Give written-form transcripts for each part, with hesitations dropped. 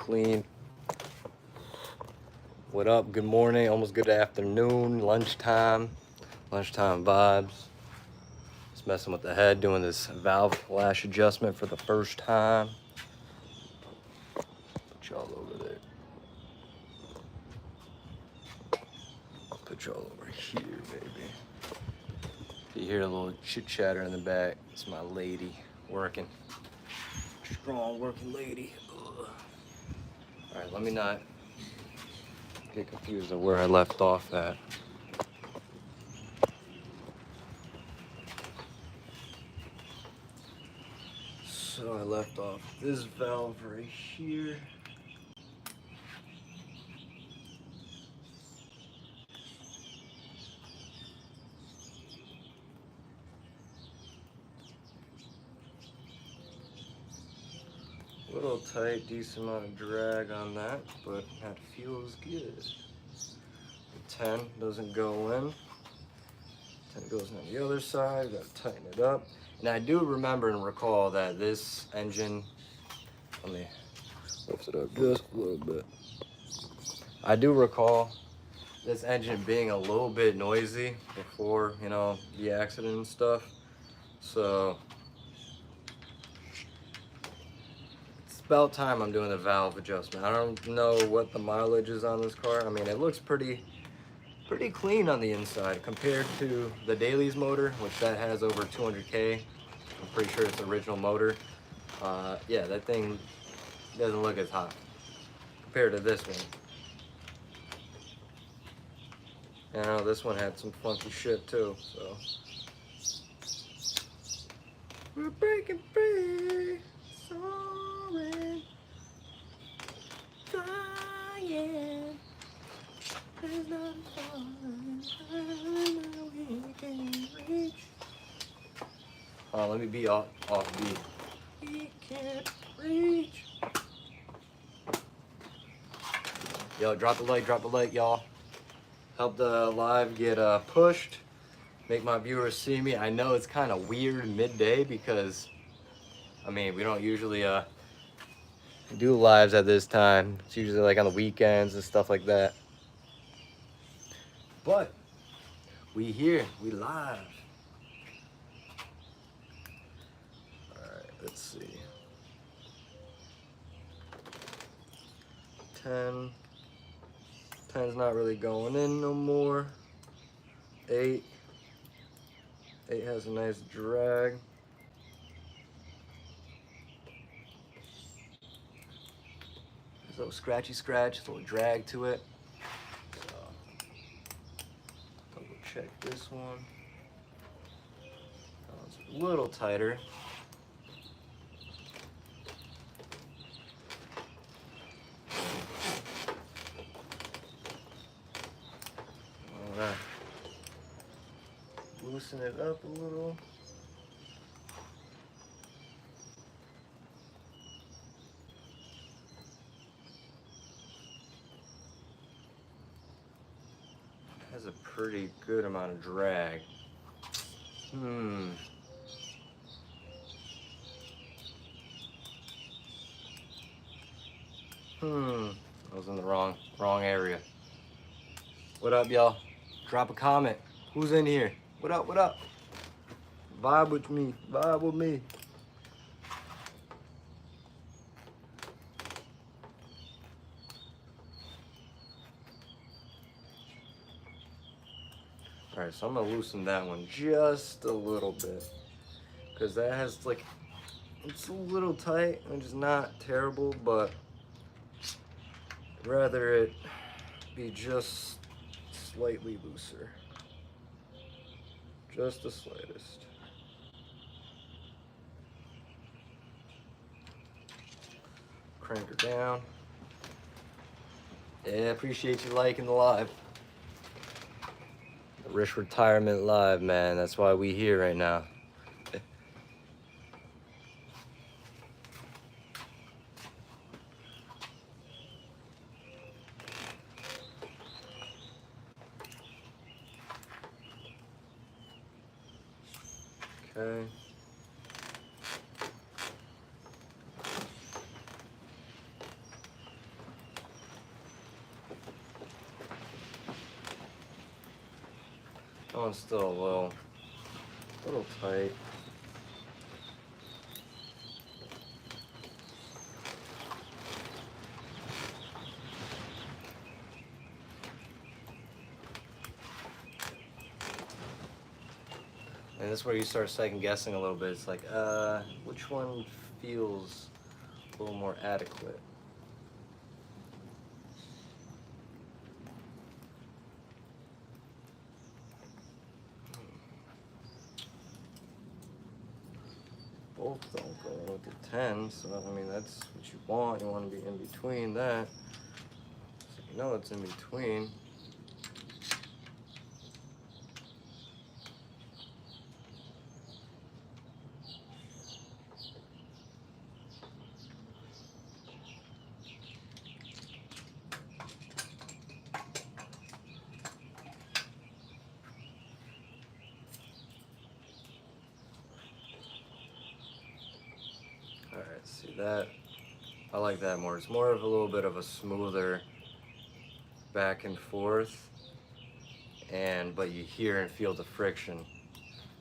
clean. What up? Good morning, almost good afternoon, lunchtime vibes. Just messing with the head, doing this valve lash adjustment for the first time. Put y'all over there. Put y'all over here, baby. You hear a little chit chatter in the back. It's my lady working. Strong working lady. Ugh. All right, let me not get confused of where I left off at. So I left off this valve right here. A little tight, decent amount of drag on that, but that feels good. The 10 doesn't go in. 10 goes on the other side, gotta tighten it up. And I do remember and recall that this engine, let me lift it up just a little bit. I do recall this engine being a little bit noisy before, you know, the accident and stuff. So it's about time I'm doing the valve adjustment. I don't know what the mileage is on this car. I mean, it looks pretty clean on the inside compared to the Dailies motor, which that has over 200K. I'm pretty sure it's the original motor. Yeah, that thing doesn't look as hot compared to this one. You know, this one had some funky shit too, so. We're breaking free, soaring, flying. There's not falling we can reach. Let me be off beat. We can't reach. Yo, drop the like, y'all. Help the live get pushed. Make my viewers see me. I know it's kind of weird midday because, I mean, we don't usually do lives at this time. It's usually like on the weekends and stuff like that. But we here, we live. All right, let's see. 10. 10's not really going in no more. 8. 8 has a nice drag. There's a little scratchy scratch, a little drag to it. So, double check this one. That one's a little tighter. Alright. Loosen it up a little. Has a pretty good amount of drag. I was in the wrong area. What up, y'all? Drop a comment. Who's in here? What up, what up? Vibe with me, vibe with me. All right, so I'm gonna loosen that one just a little bit because that has like, it's a little tight, which is not terrible, but I'd rather it be just slightly looser. Just the slightest. Crank her down. Yeah, appreciate you liking the live. The Rich Retirement Live, man. That's why we here right now. Okay. one's still a little tight. And this is where you start second guessing a little bit. It's like, which one feels a little more adequate? Both don't go with the 10, so I mean that's what you want. You want to be in between that. So you know it's in between. Alright, see that? I like that more. It's more of a little bit of a smoother back and forth, but you hear and feel the friction,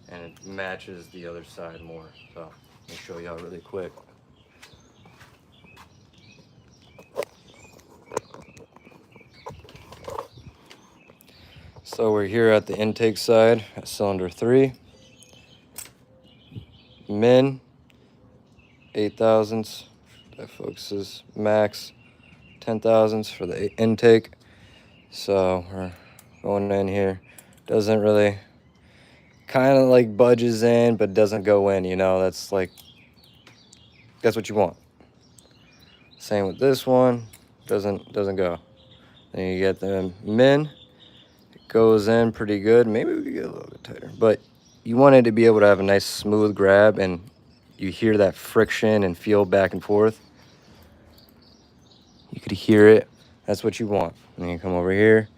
and it matches the other side more. So let me show y'all really quick. So we're here at the intake side at cylinder 3. Min, 8 thousandths, that focuses. Max, 10 thousandths for the intake. So we're going in here. Doesn't really, kind of like budges in, but doesn't go in, you know, that's what you want. Same with this one, doesn't go. Then you get the min, it goes in pretty good. Maybe we could get a little bit tighter, but you want it to be able to have a nice smooth grab, and you hear that friction and feel back and forth. You could hear it. That's what you want. And then you come over here.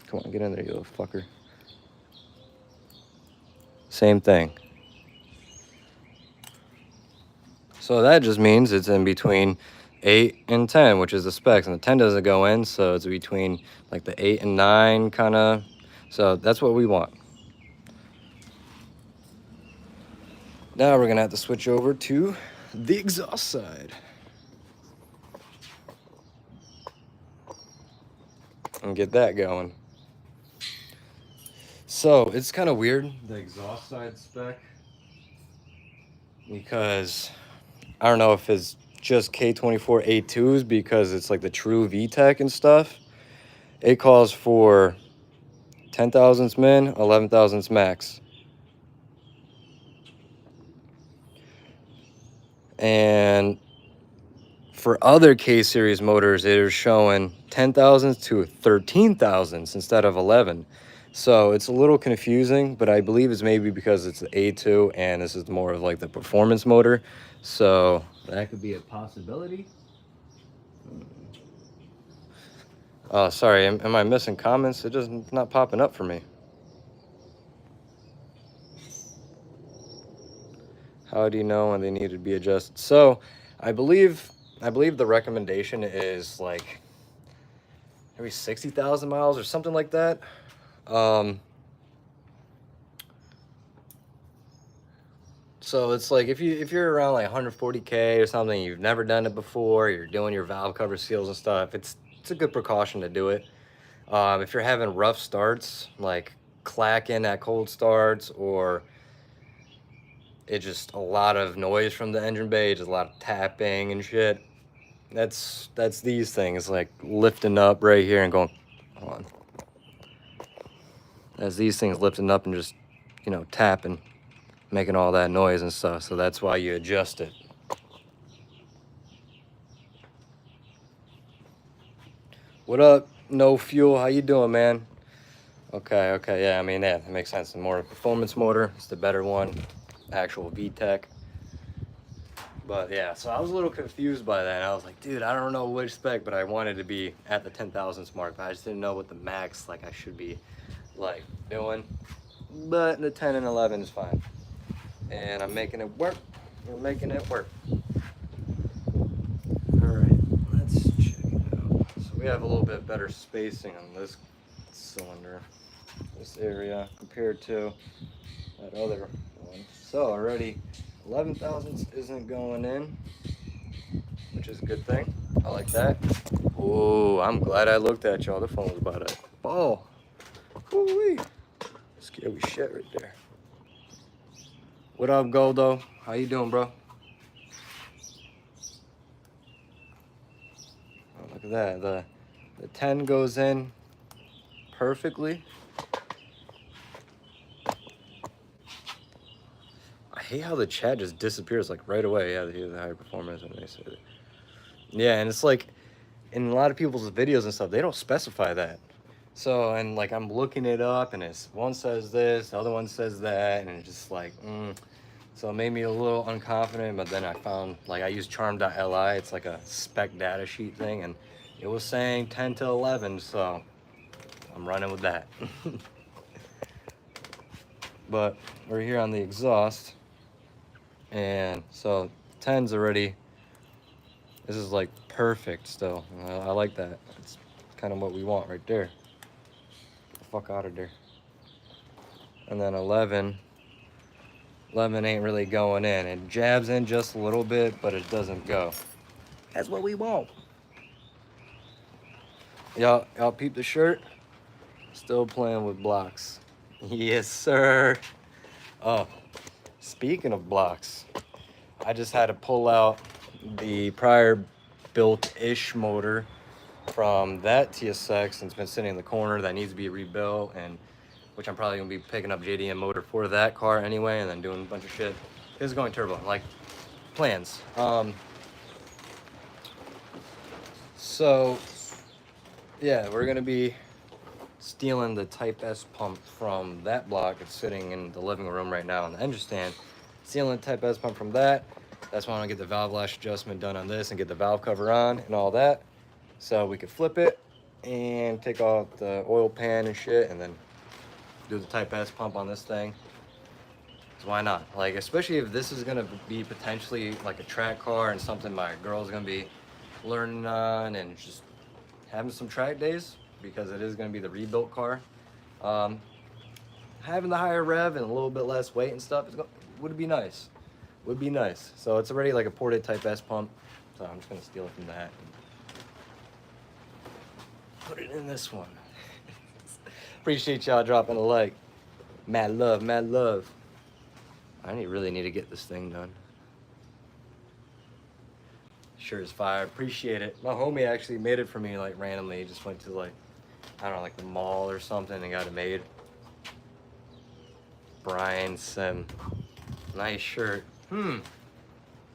Come on, get in there, you little fucker. Same thing. So that just means it's in between 8 and 10, which is the specs. And the 10 doesn't go in, so it's between like the 8 and 9 kind of. So that's what we want. Now we're going to have to switch over to the exhaust side. And get that going. So it's kind of weird, the exhaust side spec, because I don't know if it's just K24 A2s because it's like the true VTEC and stuff. It calls for 10 thousandths min, 11 thousandths max. And for other K-series motors, it is showing 10 thousandths to 13 thousandths instead of 11. So it's a little confusing, but I believe it's maybe because it's the A2 and this is more of like the performance motor. So that could be a possibility. Oh, sorry, am I missing comments? It just not popping up for me. How do you know when they need to be adjusted? So I believe the recommendation is like maybe 60,000 miles or something like that. So it's like if you're around like 140K or something, you've never done it before, you're doing your valve cover seals and stuff, it's a good precaution to do it. If you're having rough starts, like clacking at cold starts, or it's just a lot of noise from the engine bay, just a lot of tapping and shit, that's these things like lifting up right here and going, hold on. That's these things lifting up and just, you know, tapping, making all that noise and stuff. So that's why you adjust it. What up, No Fuel? How you doing, man? Okay, yeah, I mean, yeah, that makes sense. The more performance motor, it's the better one, actual VTEC. But yeah, so I was a little confused by that. I was like, dude, I don't know which spec, but I wanted to be at the 10 thousandths mark. But I just didn't know what the max like I should be like doing. But the 10 and 11 is fine, and I'm making it work. We're making it work. All right, let's check it out. So we have a little bit better spacing on this cylinder. this area compared to that other one. So already 11 thousandths isn't going in, which is a good thing. I like that. Oh, I'm glad I looked at y'all. The phone was about to fall. Woo-wee. Scary shit right there. What up, Goldo? How you doing, bro? Oh, look at that. The 10 goes in perfectly. I hate how the chat just disappears like right away. Yeah, the higher performance and they say that. Yeah, and it's like in a lot of people's videos and stuff, they don't specify that. So, and like I'm looking it up and it's one says this, the other one says that, and it's just like, So it made me a little unconfident, but then I found, like I use charm.li, it's like a spec data sheet thing, and it was saying 10 to 11, so I'm running with that. But we're here on the exhaust, and so 10's already, this is like perfect still. I like that. It's kind of what we want right there. Get the fuck out of there. And then 11 ain't really going in. It jabs in just a little bit, but it doesn't go. That's what we want. Y'all peep the shirt? Still playing with blocks. Yes, sir. Oh, speaking of blocks, I just had to pull out the prior built-ish motor from that TSX, and it's been sitting in the corner that needs to be rebuilt, and which I'm probably gonna be picking up JDM motor for that car anyway, and then doing a bunch of shit. This is going turbo, like plans. So yeah, we're gonna be stealing the Type S pump from that block. It's sitting in the living room right now on the engine stand. Stealing the Type S pump from that. That's why I want to get the valve lash adjustment done on this and get the valve cover on and all that, so we could flip it and take off the oil pan and shit, and then do the Type S pump on this thing. So why not? Like, especially if this is gonna be potentially like a track car and something my girl's gonna be learning on and just having some track days, because it is gonna be the rebuilt car. Having the higher rev and a little bit less weight and stuff would be nice. Would be nice. So it's already like a ported Type S pump. So I'm just gonna steal it from that and put it in this one. Appreciate y'all dropping a like. Mad love, mad love. I really need to get this thing done. Sure is fire. Appreciate it. My homie actually made it for me like randomly. He just went to like, I don't know, like the mall or something and got it made. Brian Sim. Nice shirt.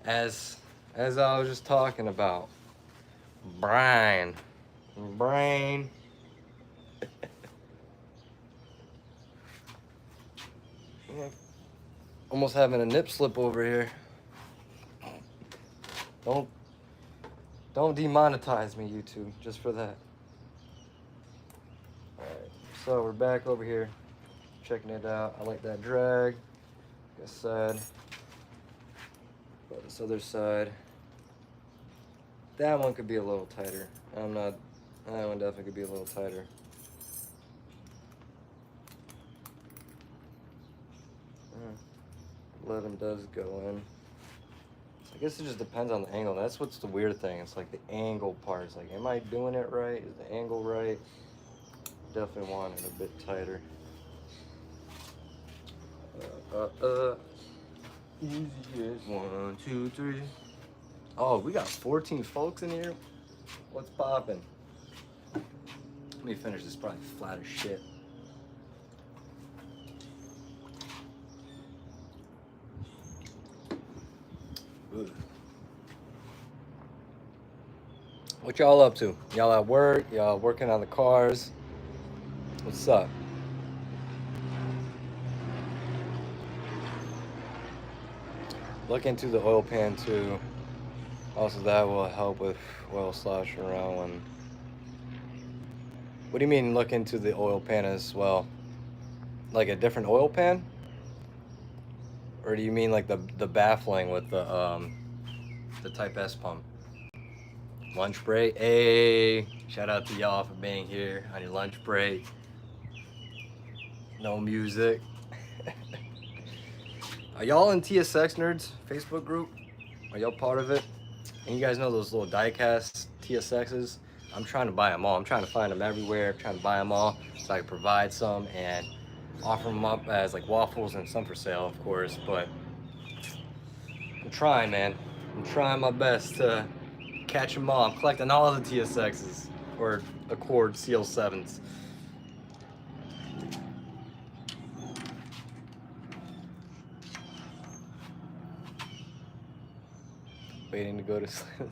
As I was just talking about. Brian. Yeah. Almost having a nip slip over here. Don't demonetize me, YouTube, just for that. Alright, so we're back over here, checking it out. I like that drag. Like I said, but this other side, that one could be a little tighter. That one definitely could be a little tighter. 11 does go in. I guess it just depends on the angle. That's what's the weird thing. It's like the angle part. It's like, am I doing it right? Is the angle right? Definitely want it a bit tighter. Easy as 1, 2, 3. Oh, we got 14 folks in here. What's poppin'? Let me finish this. Probably flat as shit. Ugh. What y'all up to? Y'all at work? Y'all working on the cars? What's up? Look into the oil pan too. Also, that will help with oil sloshing around when... What do you mean look into the oil pan as well? Like a different oil pan? Or do you mean like the baffling with the Type S pump? Lunch break? Hey, shout out to y'all for being here on your lunch break. No music. Are y'all in TSX Nerds Facebook group? Are y'all part of it? And you guys know those little diecast TSXs? I'm trying to buy them all. I'm trying to find them everywhere. I'm trying to buy them all so I can provide some and offer them up as like waffles and some for sale, of course. But I'm trying, man. I'm trying my best to catch them all. I'm collecting all of the TSXs or Accord CL7s. Waiting to go to sleep.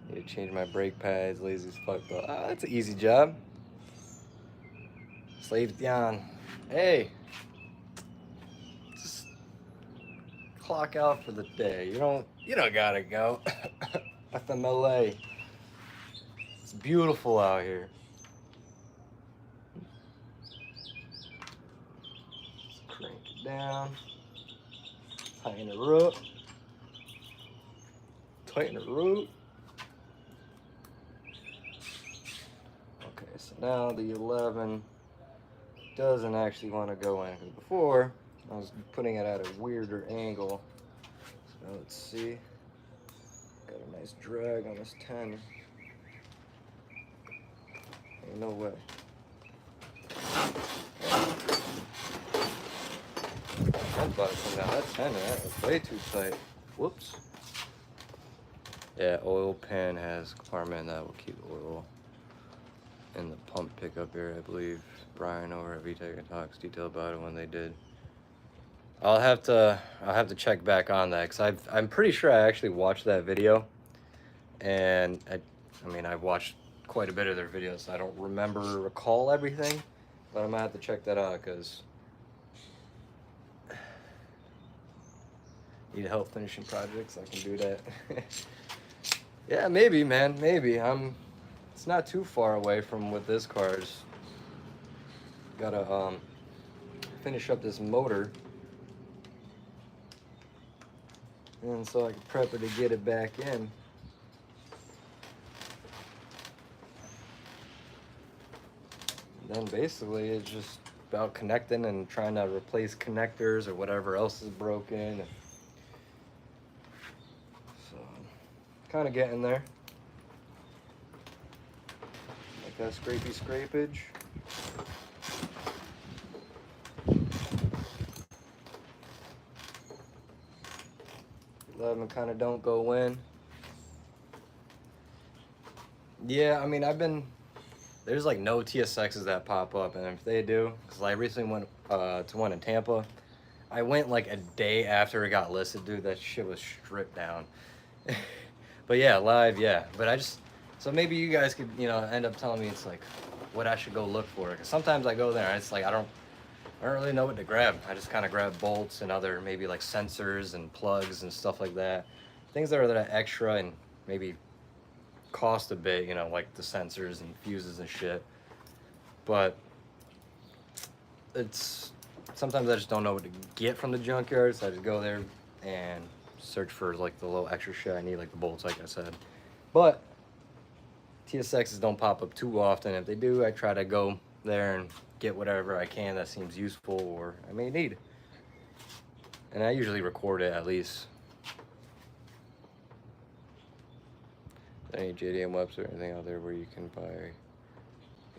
Need to change my brake pads. Lazy as fuck though. Ah, that's an easy job. Slave Dion. Hey. Just clock out for the day. You don't gotta go. FMLA. It's beautiful out here. Let's crank it down. Tighten her up. Tighten her up. Okay, so now the 11 doesn't actually want to go in, because before I was putting it at a weirder angle. So now let's see. Got a nice drag on this 10. Ain't no way. That's about to come down. That 10, that was way too tight. Whoops. Yeah, oil pan has a compartment that will keep oil in the pump pickup area. I believe Brian over at VTech talks detail about it when they did. I'll have to check back on that, because I'm pretty sure I actually watched that video, and I mean I've watched quite a bit of their videos, so I don't recall everything, but I'm gonna have to check that out, because need help finishing projects. I can do that. Yeah, maybe, man, maybe. It's not too far away from with this car. Just gotta finish up this motor, and so I can prep it to get it back in. And then basically it's just about connecting and trying to replace connectors or whatever else is broken. So kind of getting there. Like that scrapage. 11 kind of don't go in. Yeah, I mean, there's like no TSXs that pop up, and if they do, because I recently went to one in Tampa. I went like a day after it got listed, dude. That shit was stripped down. But yeah, live, yeah. But so maybe you guys could, end up telling me it's like what I should go look for. Because sometimes I go there and it's like I don't really know what to grab. I just kind of grab bolts and other maybe like sensors and plugs and stuff like that. Things that are that extra and maybe cost a bit, like the sensors and fuses and shit. But sometimes I just don't know what to get from the junkyard, so I just go there and search for like the little extra shit I need, like the bolts, like I said. But TSXs don't pop up too often. If they do, I try to go there and get whatever I can that seems useful or I may need. And I usually record it at least. Any JDM webs or anything out there where you can buy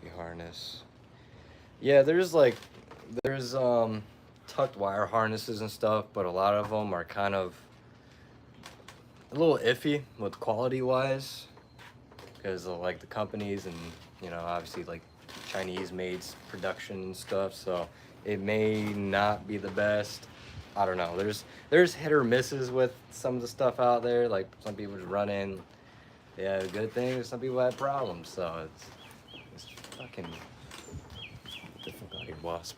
a harness? Yeah, there's tucked wire harnesses and stuff, but a lot of them are kind of a little iffy with quality wise, because of like the companies and obviously like Chinese made production and stuff, so it may not be the best. I don't know. There's hit or misses with some of the stuff out there. Like some people just run in, they have good things, some people have problems, so it's fucking difficult here, wasp.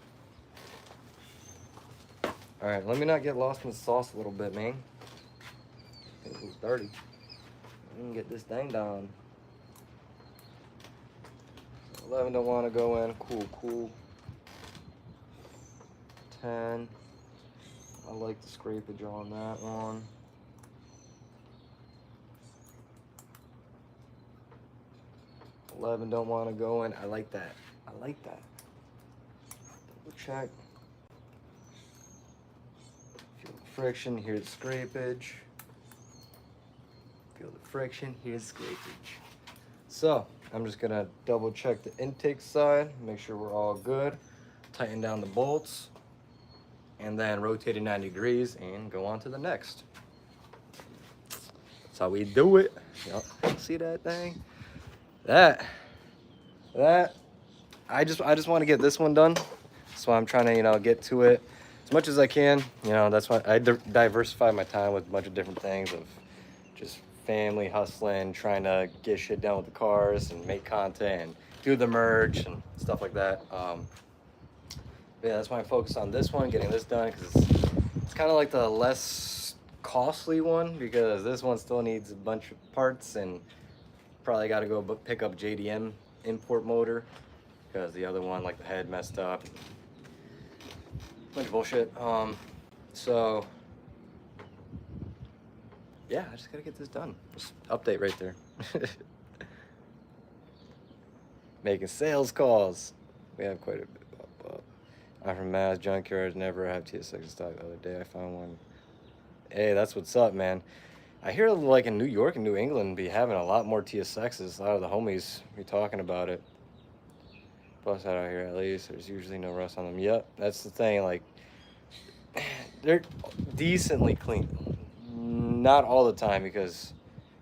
Alright, let me not get lost in the sauce a little bit, man. I think it was dirty. We can get this thing down. 11 don't want to go in. Cool. 10. I like the scrapage on that one. 11 don't want to go in. I like that. I like that. Double check. Feel the friction, hear the scrapage. Feel the friction, hear the scrapage. So, I'm just gonna double check the intake side, make sure we're all good. Tighten down the bolts, and then rotate it 90 degrees and go on to the next. That's how we do it. Yep. See that thing? That. I just want to get this one done. So I'm trying to, get to it as much as I can. That's why I diversify my time with a bunch of different things of just family, hustling, trying to get shit done with the cars and make content and do the merch and stuff like that. Yeah, that's why I focus on this one, getting this done, because it's kind of like the less costly one, because this one still needs a bunch of parts and probably got to go pick up JDM import motor, because the other one, like the head messed up. Bunch of bullshit. So yeah, I just gotta get this done. Just update right there. Making sales calls. We have quite a bit. I'm from Mass. Junkyards never have TSX in stock. The other day I found one. Hey, that's what's up, man. I hear like in New York and New England be having a lot more TSXs. A lot of the homies be talking about it. Plus out here at least. There's usually no rust on them. Yep, that's the thing. Like, they're decently clean. Not all the time, because,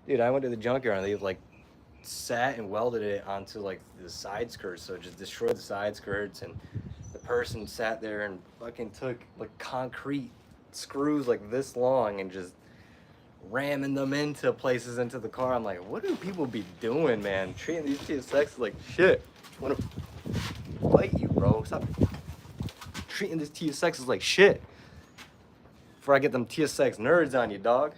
dude, I went to the junkyard and they like sat and welded it onto like the side skirts, so it just destroyed the side skirts, and the person sat there and fucking took like concrete screws like this long and just ramming them into places into the car. I'm like, what do people be doing, man? Treating these TSXs like shit. I want to fight you, bro. Stop treating these TSXs like shit before I get them TSX nerds on you, dog.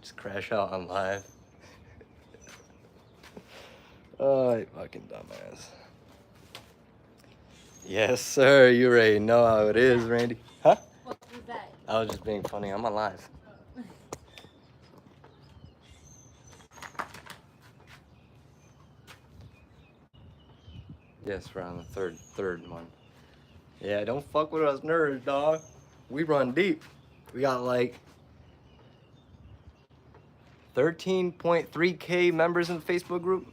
Just crash out on live. Oh, you fucking dumbass. Yes, sir. You already know how it is, Randy. Huh? What was that? I was just being funny. I'm on live. Yes, we're on the third one. Yeah, don't fuck with us nerds, dog. We run deep. We got like 13.3K members in the Facebook group.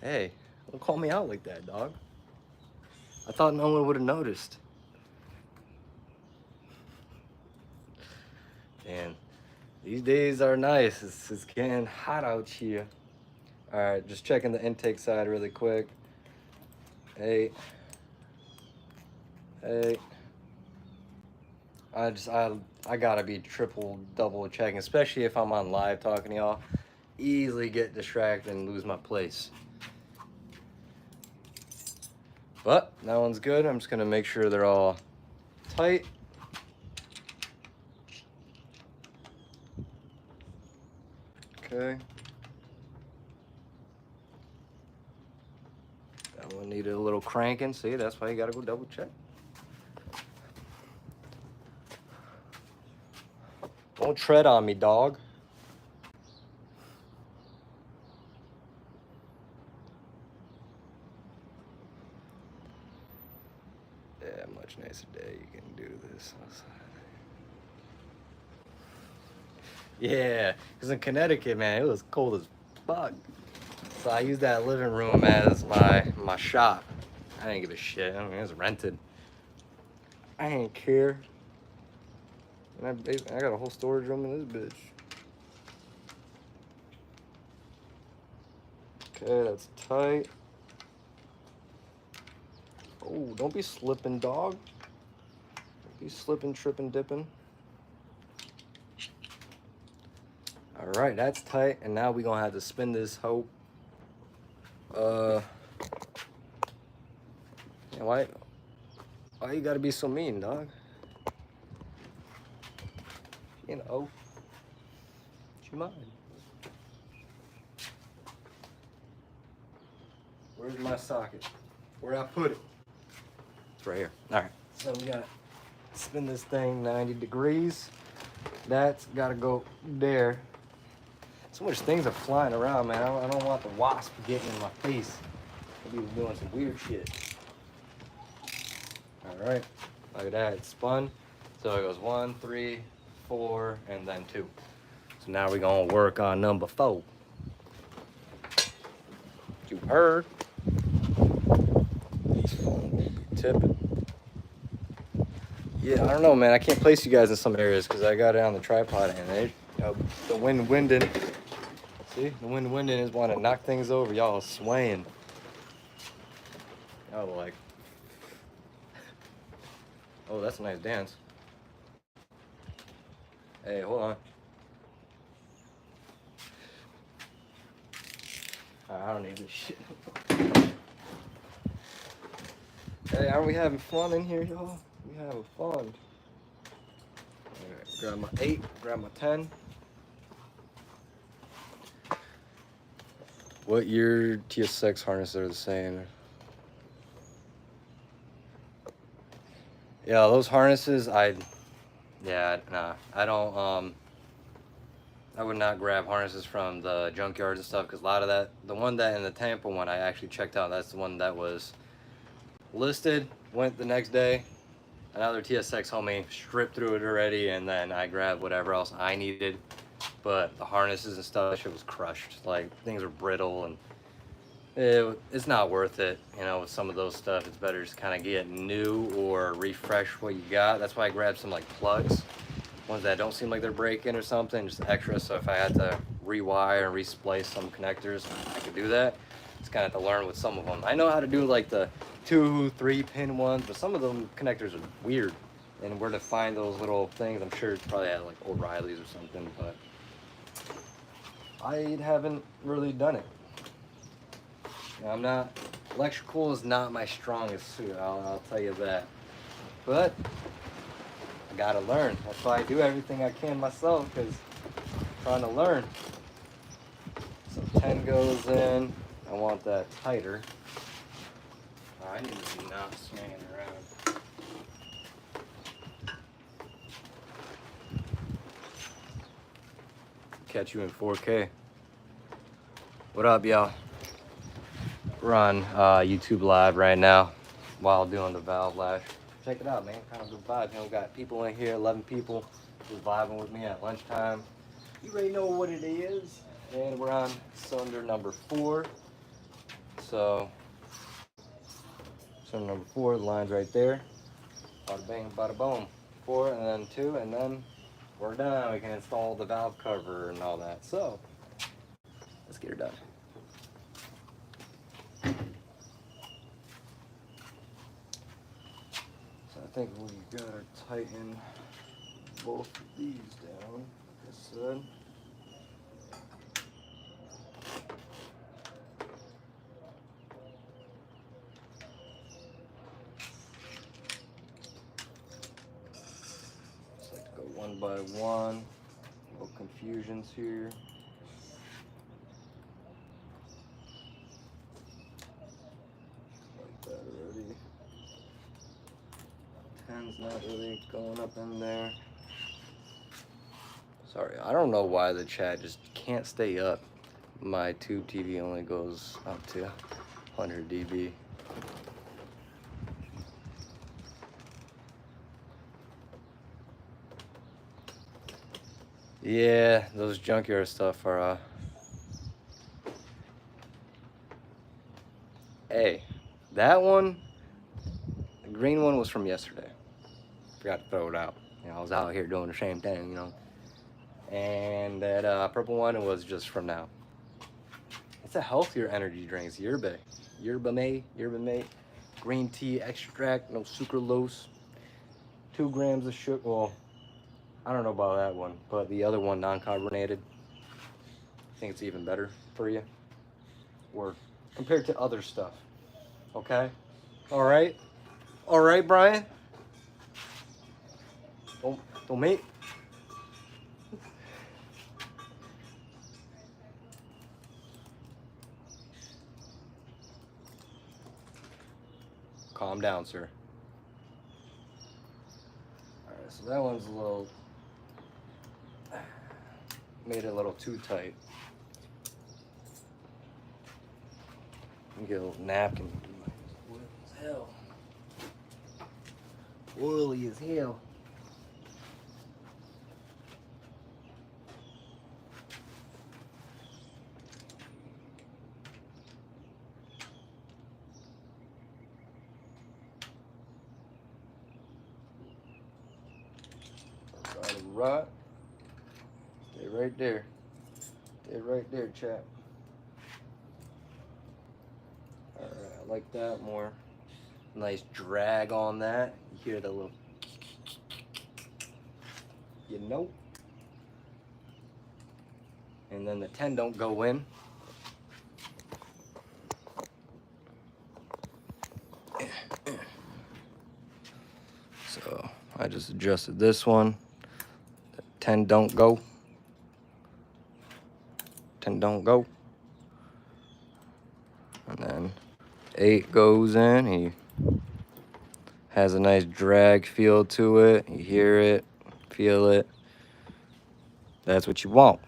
Hey, don't call me out like that, dog. I thought no one would have noticed. Man, these days are nice. It's getting hot out here. All right, just checking the intake side really quick. Hey. I gotta be triple, double checking, especially if I'm on live talking to y'all. Easily get distracted and lose my place. But that one's good. I'm just gonna make sure they're all tight. Okay. That one needed a little cranking. See, that's why you gotta go double check. Don't tread on me, dog. Yeah, much nicer day. You can do this outside. Yeah, because in Connecticut, man, it was cold as fuck. So I used that living room as my shop. I didn't give a shit. I mean, it was rented. I didn't care. And I got a whole storage room in this bitch. Okay, that's tight. Oh, don't be slipping, dog. Don't be slipping, tripping, dipping. All right, that's tight. And now we're gonna have to spin this hoe. Yeah, why you gotta be so mean, dog? You know, what you mind? Where's my socket? Where'd I put it? It's right here. All right. So we gotta spin this thing 90 degrees. That's gotta go there. So much things are flying around, man. I don't want the wasp getting in my face. I'll be doing some weird shit. All right. Look at that. It's spun. So it goes 1, 3, 4, and then 2. So now we're gonna work on number 4. You heard. This phone will be tipping. Yeah, I don't know, man. I can't place you guys in some areas because I got it on the tripod and the wind winding. See, the wind winding is wanting to knock things over. Y'all swaying. Y'all like, oh, that's a nice dance. Hey, hold on. I don't need this shit. Hey, aren't we having fun in here, y'all? We having fun. All right, grab my 8, grab my 10. What year TSX harnesses are the same? Yeah, those harnesses, I don't, I would not grab harnesses from the junkyards and stuff because a lot of that, the one that in the Tampa one I actually checked out, that's the one that was listed, went the next day. Another TSX homie stripped through it already, and then I grabbed whatever else I needed. But the harnesses and stuff, that shit was crushed. Like, things were brittle, and it's not worth it. You know, with some of those stuff, it's better just kind of get new or refresh what you got. That's why I grabbed some, like, plugs. Ones that don't seem like they're breaking or something, just extra. So if I had to rewire and resplice some connectors, I could do that. Just kind of have to learn with some of them. I know how to do, like, the 2, 3 pin ones, but some of them connectors are weird. And where to find those little things, I'm sure it's probably at like O'Reilly's or something, but I haven't really done it. I'm not, electrical is not my strongest suit, I'll tell you that. But I gotta learn. That's why I do everything I can myself, because I'm trying to learn. So 10 goes in. I want that tighter. I need to be not swinging around. Catch you in 4K. What up, y'all? We're on YouTube Live right now while doing the valve lash. Check it out, man. Kind of good vibe. You know, we got people in here, 11 people who's vibing with me at lunchtime. You already know what it is. And we're on cylinder number 4. So, cylinder number 4, the line's right there. Bada bang, bada boom. 4 and then 2, and then we're done. We can install the valve cover and all that. So, let's get her done. So I think we gotta tighten both of these down, like I said. Just like to go one by one. No confusions here. Like that already. 10's not really going up in there. Sorry, I don't know why the chat just can't stay up. My tube TV only goes up to 100 dB. Yeah, those junkyard stuff are, Hey, that one, the green one was from yesterday. Forgot to throw it out. You know, I was out here doing the same thing, you know. And that purple one was just from now. It's a healthier energy drink. It's yerba mate, green tea extract, no sucralose, 2 grams of sugar. Well, I don't know about that one, but the other one, non-carbonated, I think it's even better for you, or compared to other stuff. Okay, all right, Brian. Don't make. Calm down, sir. Alright, so that one's a little... made it a little too tight. Get a little napkin. What as hell? Woolly as hell. Right. Stay right there. Stay right there, chap. Alright, I like that more. Nice drag on that. You hear the little, you know? And then the 10 don't go in. So I just adjusted this one. 10 don't go. 10 don't go. And then 8 goes in. He has a nice drag feel to it. You hear it, feel it. That's what you want.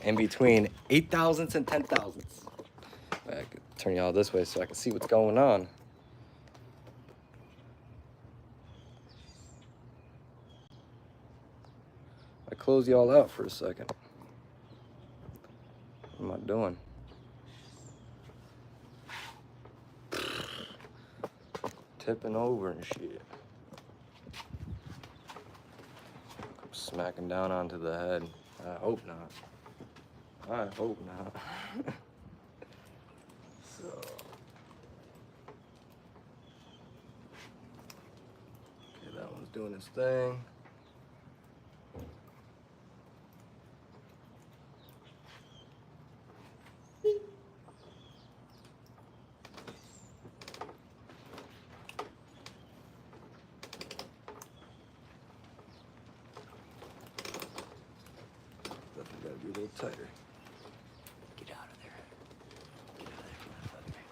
In between 8 thousandths and 10 thousandths. I could turn y'all this way so I can see what's going on. I close y'all out for a second. What am I doing? Tipping over and shit. I'm smacking down onto the head. I hope not. I hope not. So. Okay, that one's doing its thing. Definitely gotta be a little tighter. Get out of there. Get out of there, motherfucker.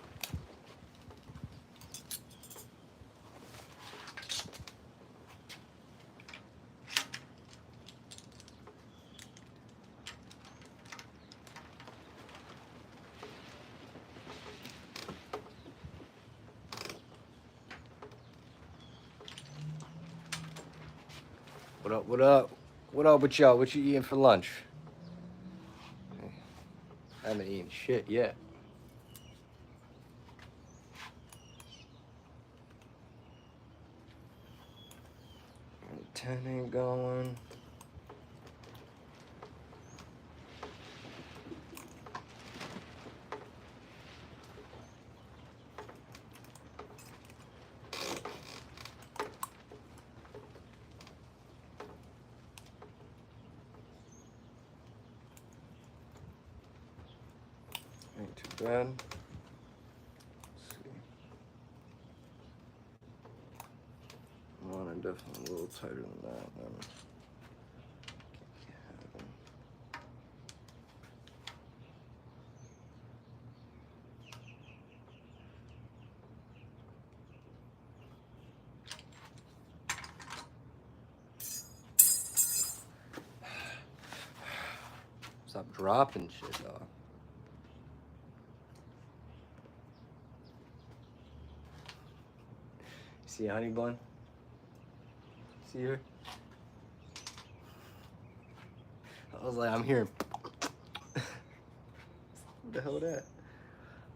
What up, what up? What up with y'all? What you eating for lunch? I haven't eaten shit yet. And 10 ain't going. Ain't too bad. Let's see. One, I'm definitely a little tighter than that. Stop dropping shit, dog. See Honey Bun? See her? I was like, I'm hearing. Who the hell that?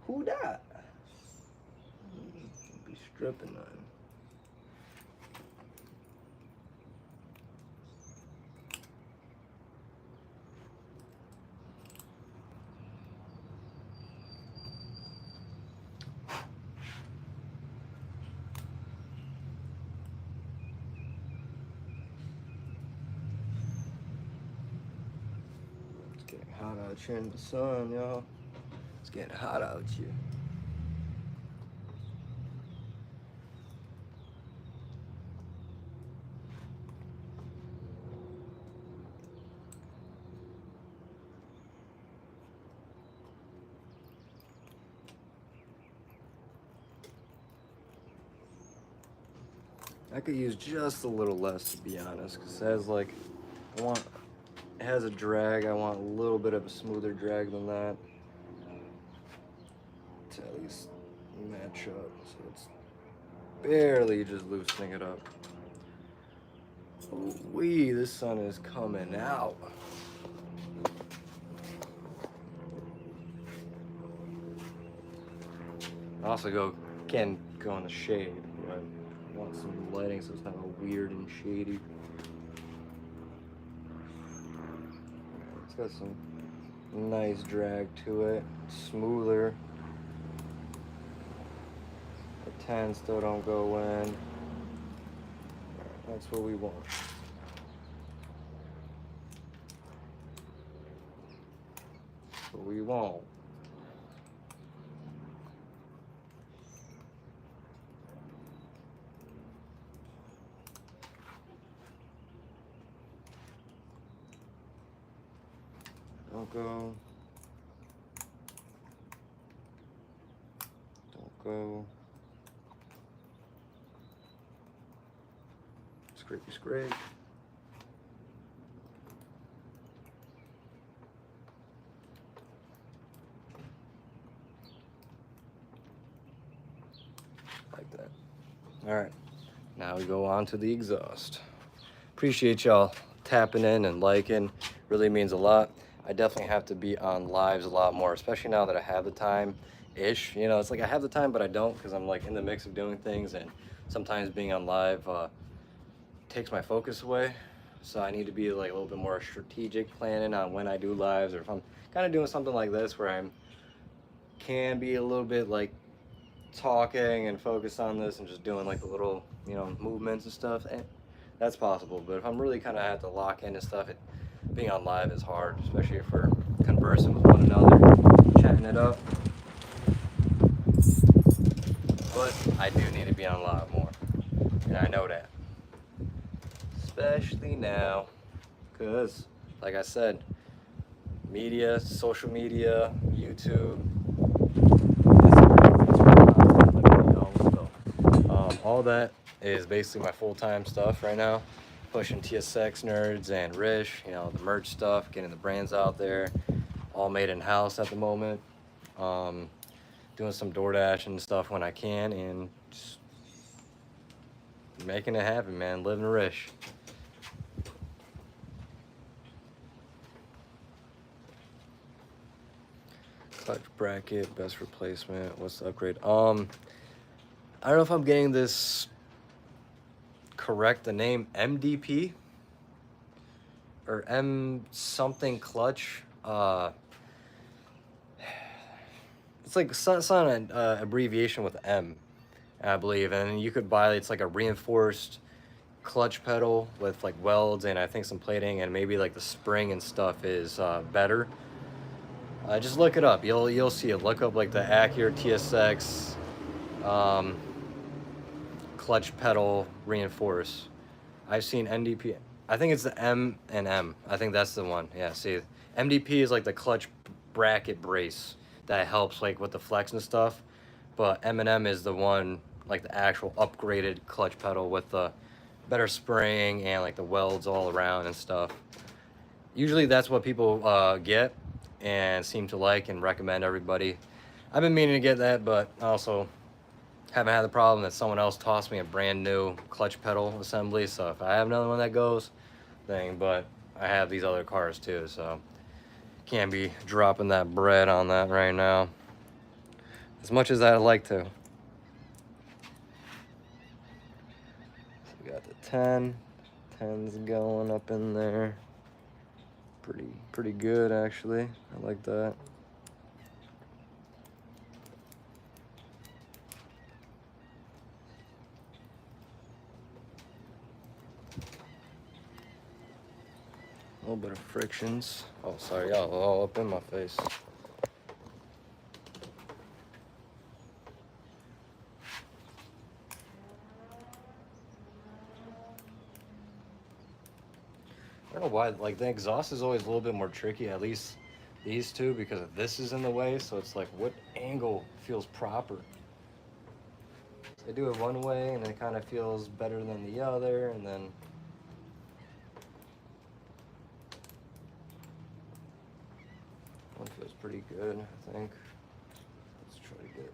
Who that? Be stripping nothing. It's getting hot out here in the sun, y'all. It's getting hot out here. I could use just a little less, to be honest, because it has like, it has a drag. I want a little bit of a smoother drag than that to at least match up. So it's barely just loosening it up. Oh wee, this sun is coming out. I also can go in the shade, but I want some lighting so it's not all weird and shady. It's got some nice drag to it, smoother. The 10 still don't go in. That's what we want. That's what we want. Don't go. Don't go. Scrapey scrape. Like that. All right, now we go on to the exhaust. Appreciate y'all tapping in and liking. Really means a lot. I definitely have to be on lives a lot more, especially now that I have the time-ish. You know, it's like I have the time, but I don't, because I'm like in the mix of doing things, and sometimes being on live takes my focus away. So I need to be like a little bit more strategic planning on when I do lives, or if I'm kind of doing something like this where I can be a little bit like talking and focus on this and just doing like the little, you know, movements and stuff. And that's possible. But if I'm really kind of have to lock in and stuff, being on live is hard, especially if we're conversing with one another, chatting it up. But I do need to be on live more, and I know that. Especially now, because, like I said, media, social media, YouTube, all that is basically my full-time stuff right now. Pushing TSX nerds and Rish, you know, the merch stuff, getting the brands out there, all made in-house at the moment. Doing some DoorDash and stuff when I can, and just making it happen, man. Living Rish. Clutch bracket, best replacement. What's the upgrade? I don't know if I'm getting this correct. The name MDP or M something clutch. It's like it's on an abbreviation with M, I believe, and you could buy it's like a reinforced clutch pedal with like welds and I think some plating, and maybe like the spring and stuff is better. Just look it up. You'll see it. Look up like the Acura TSX clutch pedal reinforce. I've seen NDP. I think it's the M and M. I think that's the one. Yeah. See, MDP is like the clutch bracket brace that helps like with the flex and stuff, but M&M is the one like the actual upgraded clutch pedal with the better spring and like the welds all around and stuff. Usually that's what people get and seem to like and recommend everybody. I've been meaning to get that, but also haven't had the problem that someone else tossed me a brand new clutch pedal assembly. So if I have another one that goes, thing, but I have these other cars too, so can't be dropping that bread on that right now, as much as I'd like to. So we got the 10's going up in there. Pretty good actually. I like that. A little bit of frictions. Oh, sorry, y'all, all up in my face. I don't know why, like the exhaust is always a little bit more tricky, at least these two, because this is in the way, so it's like what angle feels proper. I do it one way and it kind of feels better than the other, and then one feels pretty good, I think. Let's try to get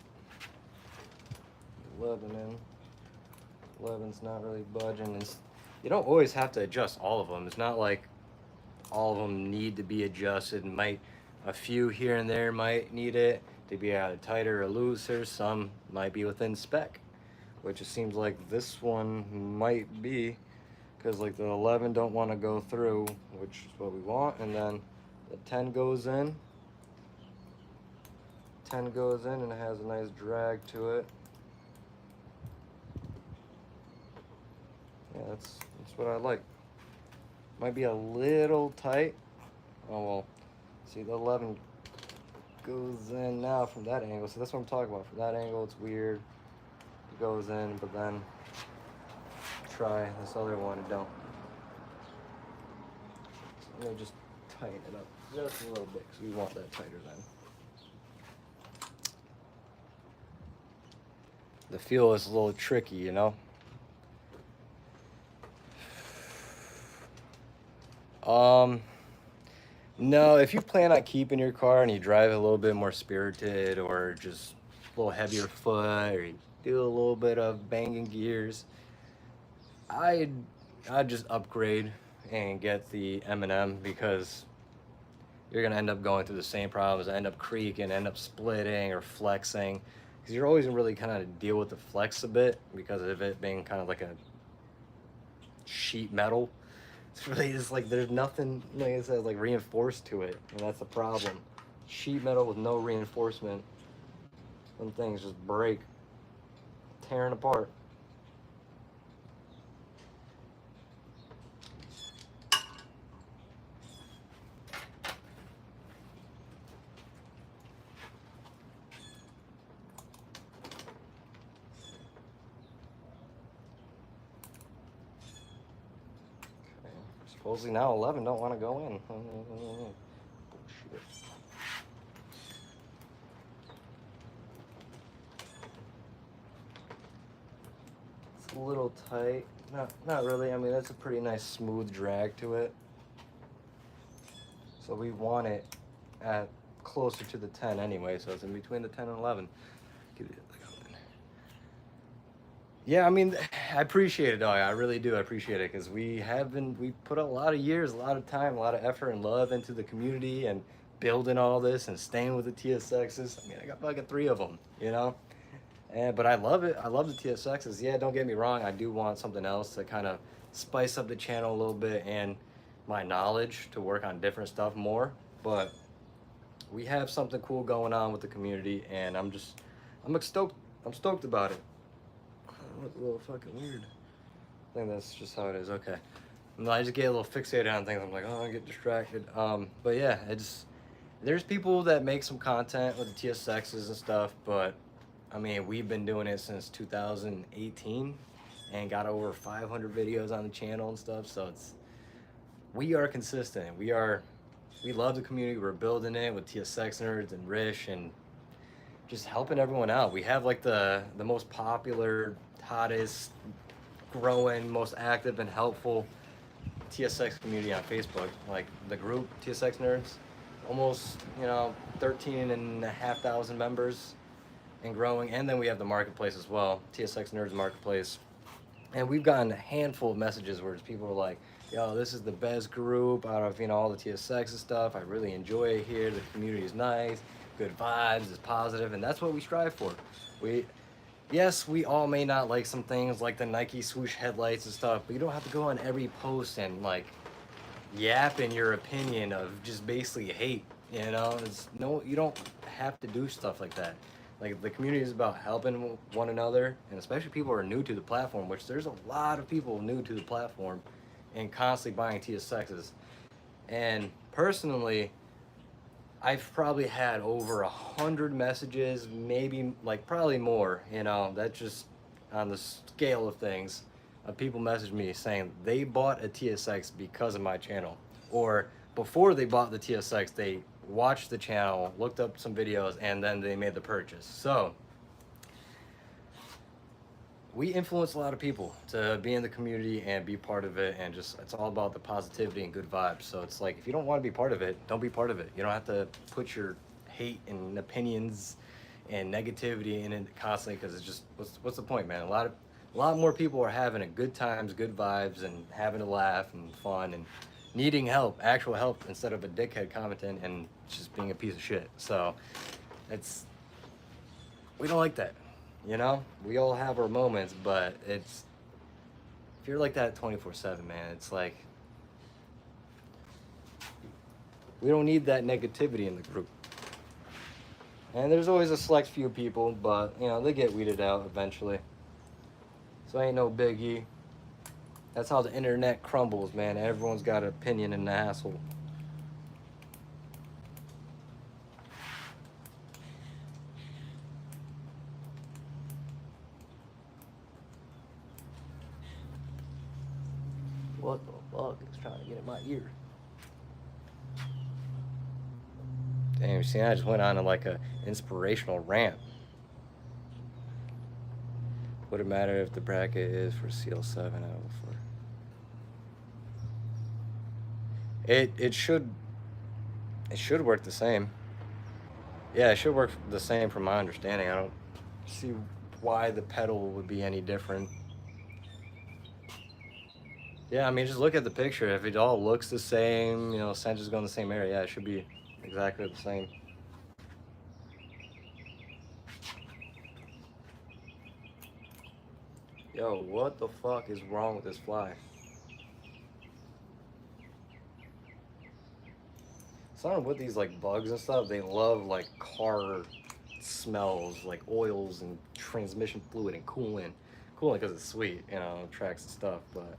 11 in. 11's not really budging. You don't always have to adjust all of them. It's not like all of them need to be adjusted. A few here and there might need it to be either tighter or looser. Some might be within spec, which it seems like this one might be, because like the 11 don't want to go through, which is what we want, and then the 10 goes in. 10 goes in and it has a nice drag to it. Yeah, that's what I like. Might be a little tight. Oh well. See, the 11 goes in now from that angle. So that's what I'm talking about. From that angle, it's weird. It goes in, but then try this other one and don't. So let me just tighten it up just a little bit because we want that tighter then. The feel is a little tricky, you know? No, if you plan on keeping your car and you drive it a little bit more spirited, or just a little heavier foot, or you do a little bit of banging gears, I'd just upgrade and get the M&M, because you're gonna end up going through the same problems, end up creaking, end up splitting or flexing, because you're always gonna really kind of deal with the flex a bit because of it being kind of like a sheet metal. It's really just like there's nothing, like I said, like reinforced to it, and that's the problem. Sheet metal with no reinforcement, some things just break, tearing apart. Supposedly now 11 don't want to go in. Bullshit. It's a little tight. Not really. I mean, that's a pretty nice smooth drag to it. So we want it at closer to the 10 anyway. So it's in between the 10 and 11. Give it Yeah, I mean, I appreciate it, dog. I really do. I appreciate it, because we put a lot of years, a lot of time, a lot of effort and love into the community and building all this and staying with the TSXs. I mean, I got fucking 3 of them, you know? But I love it. I love the TSXs. Yeah, don't get me wrong. I do want something else to kind of spice up the channel a little bit and my knowledge to work on different stuff more. But we have something cool going on with the community, and I'm stoked. I'm stoked about it. Look a little fucking weird. I think that's just how it is. Okay. No, I just get a little fixated on things. I'm like, oh, I get distracted. But yeah, there's people that make some content with the TSXs and stuff, but I mean, we've been doing it since 2018 and got over 500 videos on the channel and stuff. So we are consistent. We love the community. We're building it with TSX nerds and Rish and just helping everyone out. We have like the most popular, hottest, growing, most active and helpful TSX community on Facebook. Like the group TSX Nerds, almost 13,500 members and growing. And then we have the marketplace as well, TSX Nerds Marketplace. And we've gotten a handful of messages where people are like, yo, this is the best group out of all the TSX and stuff. I really enjoy it here. The community is nice, good vibes, it's positive, and that's what we strive for. Yes, we all may not like some things like the Nike swoosh headlights and stuff, but you don't have to go on every post and like yap in your opinion of just basically hate. You don't have to do stuff like that. Like, the community is about helping one another, and especially people who are new to the platform, which there's a lot of people new to the platform and constantly buying TSXs. And personally, I've probably had over 100 messages, maybe probably more, that's just on the scale of things, of people message me saying they bought a TSX because of my channel, or before they bought the TSX, they watched the channel, looked up some videos, and then they made the purchase. So we influence a lot of people to be in the community and be part of it, and just it's all about the positivity and good vibes. So it's like if you don't want to be part of it, don't be part of it. You don't have to put your hate and opinions and negativity in it constantly, because it's just what's the point, man? A lot more people are having a good times, good vibes, and having a laugh and fun and needing help, actual help, instead of a dickhead commenting and just being a piece of shit. So it's we don't like that. You know, we all have our moments, but it's if you're like that 24/7, man, it's like we don't need that negativity in the group. And there's always a select few people, but you know, they get weeded out eventually. So ain't no biggie. That's how the internet crumbles, man. Everyone's got an opinion and an asshole. What the fuck is trying to get in my ear? Damn, you see, I just went on like a inspirational rant. Would it matter if the bracket is for CL7 out of 4? It should work the same. Yeah, it should work the same from my understanding. I don't see why the pedal would be any different. Yeah, I mean, just look at the picture. If it all looks the same, you know, sensors go in the same area, yeah, it should be exactly the same. Yo, what the fuck is wrong with this fly? So I don't know what these like bugs and stuff, they love like car smells, like oils and transmission fluid and coolant. Coolant because it's sweet, you know, attracts the stuff, but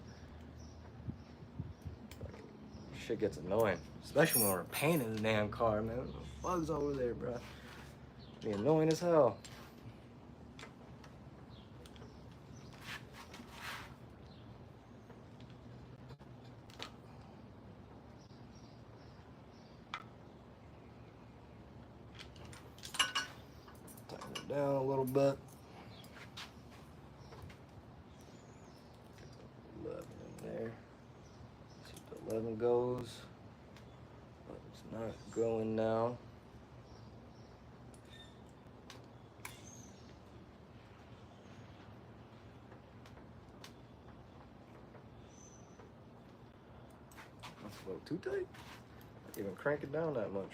shit gets annoying. Especially when we're painting the damn car, man. Bugs over there, bro. Be annoying as hell. Tighten it down a little bit. 11 in there. See if the 11 goes. But it's not going now. That's a little too tight. I didn't even crank it down that much.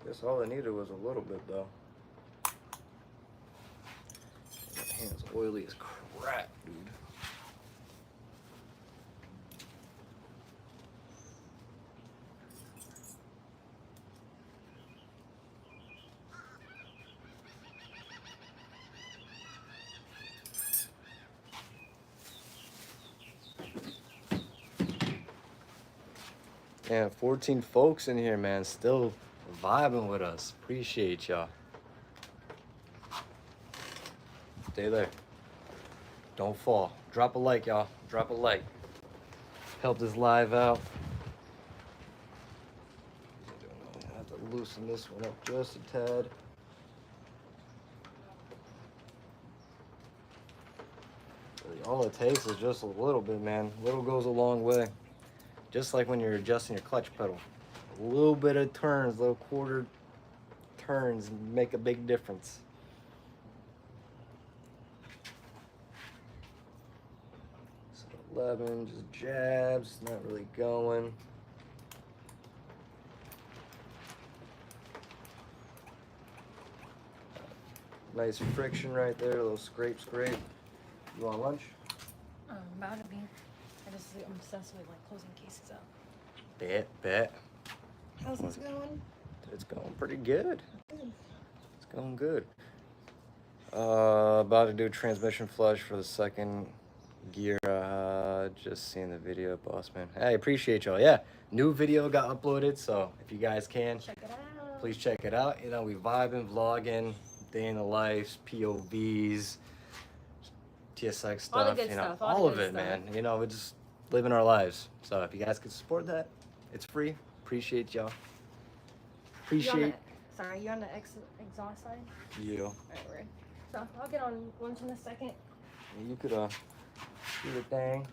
Guess all I needed was a little bit though. My hand's oily as crap, dude. Yeah, 14 folks in here, man. Still vibing with us. Appreciate y'all. Stay there. Don't fall. Drop a like, y'all. Drop a like. Help this live out. I have to loosen this one up just a tad. Really, all it takes is just a little bit, man. Little goes a long way. Just like when you're adjusting your clutch pedal. A little bit of turns, little quarter turns make a big difference. So 11, just jabs, not really going. Nice friction right there, a little scrape. You want lunch? About to be. I'm obsessed with like closing cases out. Bet. How's this going? It's going pretty good. It's going good. About to do transmission flush for the second gear. Just seeing the video, boss man. Hey, appreciate y'all. Yeah, new video got uploaded, so if you guys can, check it out. Please check it out. You know, we vibing, vlogging, day in the life, POVs, TSX stuff. All the good stuff. All of it, man. You know, we're just living our lives. So if you guys could support that, it's free. Appreciate y'all. Sorry, you on the exhaust side? You. Alright, we're. So I'll get on lunch in a second. You could do the thing.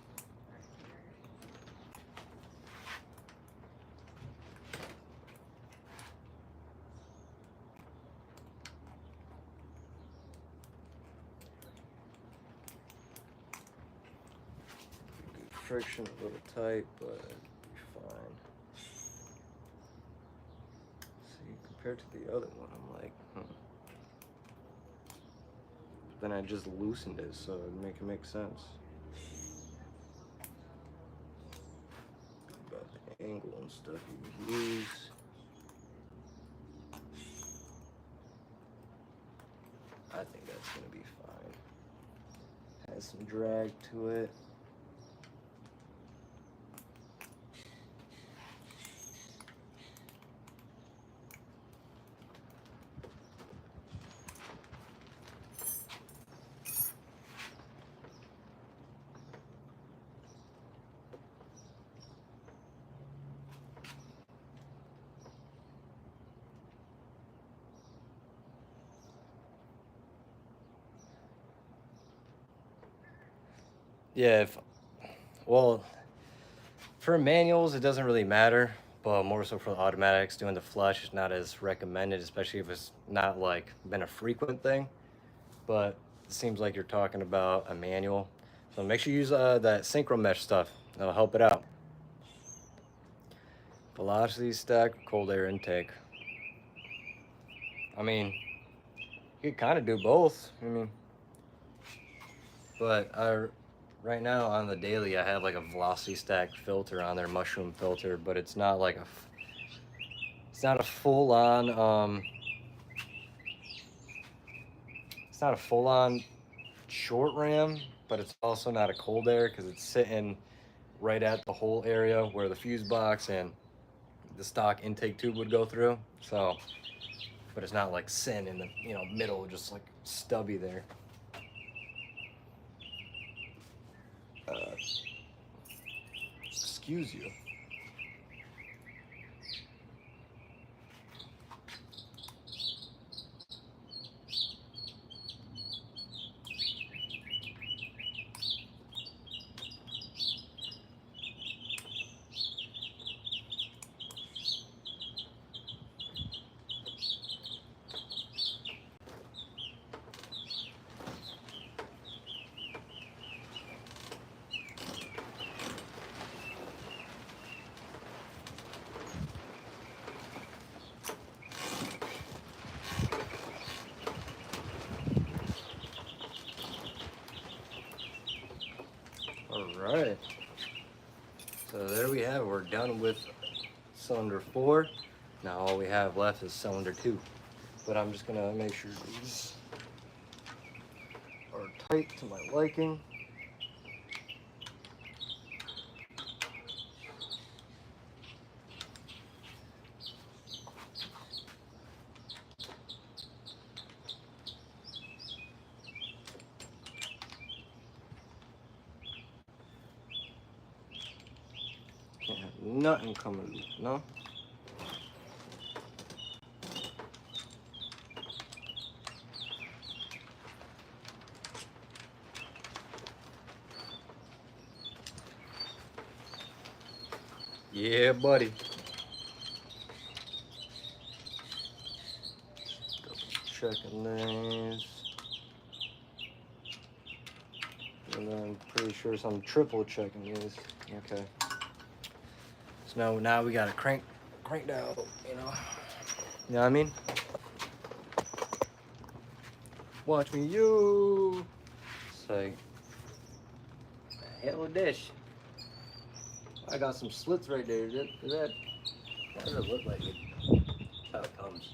Friction a little tight, but it'll be fine. See, compared to the other one, I'm like, Then I just loosened it, so it'd make sense. About the angle and stuff you can use. I think that's gonna be fine. Has some drag to it. Yeah, well, for manuals, it doesn't really matter, but more so for the automatics, doing the flush is not as recommended, especially if it's not like been a frequent thing. But it seems like you're talking about a manual, so make sure you use that synchro mesh stuff. That'll help it out. Velocity stack, cold air intake. I mean, you could kind of do both. But right now on the daily, I have like a velocity stack filter on there, mushroom filter, but it's not like it's not a full on, it's not a full on short ram, but it's also not a cold air because it's sitting right at the hole area where the fuse box and the stock intake tube would go through. So, but it's not like sitting in the middle, just like stubby there. Excuse you. All right. So there we have it. We're done with cylinder 4. Now all we have left is cylinder 2. But I'm just gonna make sure these are tight to my liking. Can't have nothing coming, no? Yeah, buddy. Double checking these. And then I'm pretty sure I'm triple checking these. Okay. So now we gotta crank down, You know what I mean? Watch me, you. Say, hell dish. I got some slits right there. That does it look like it? That's how it comes.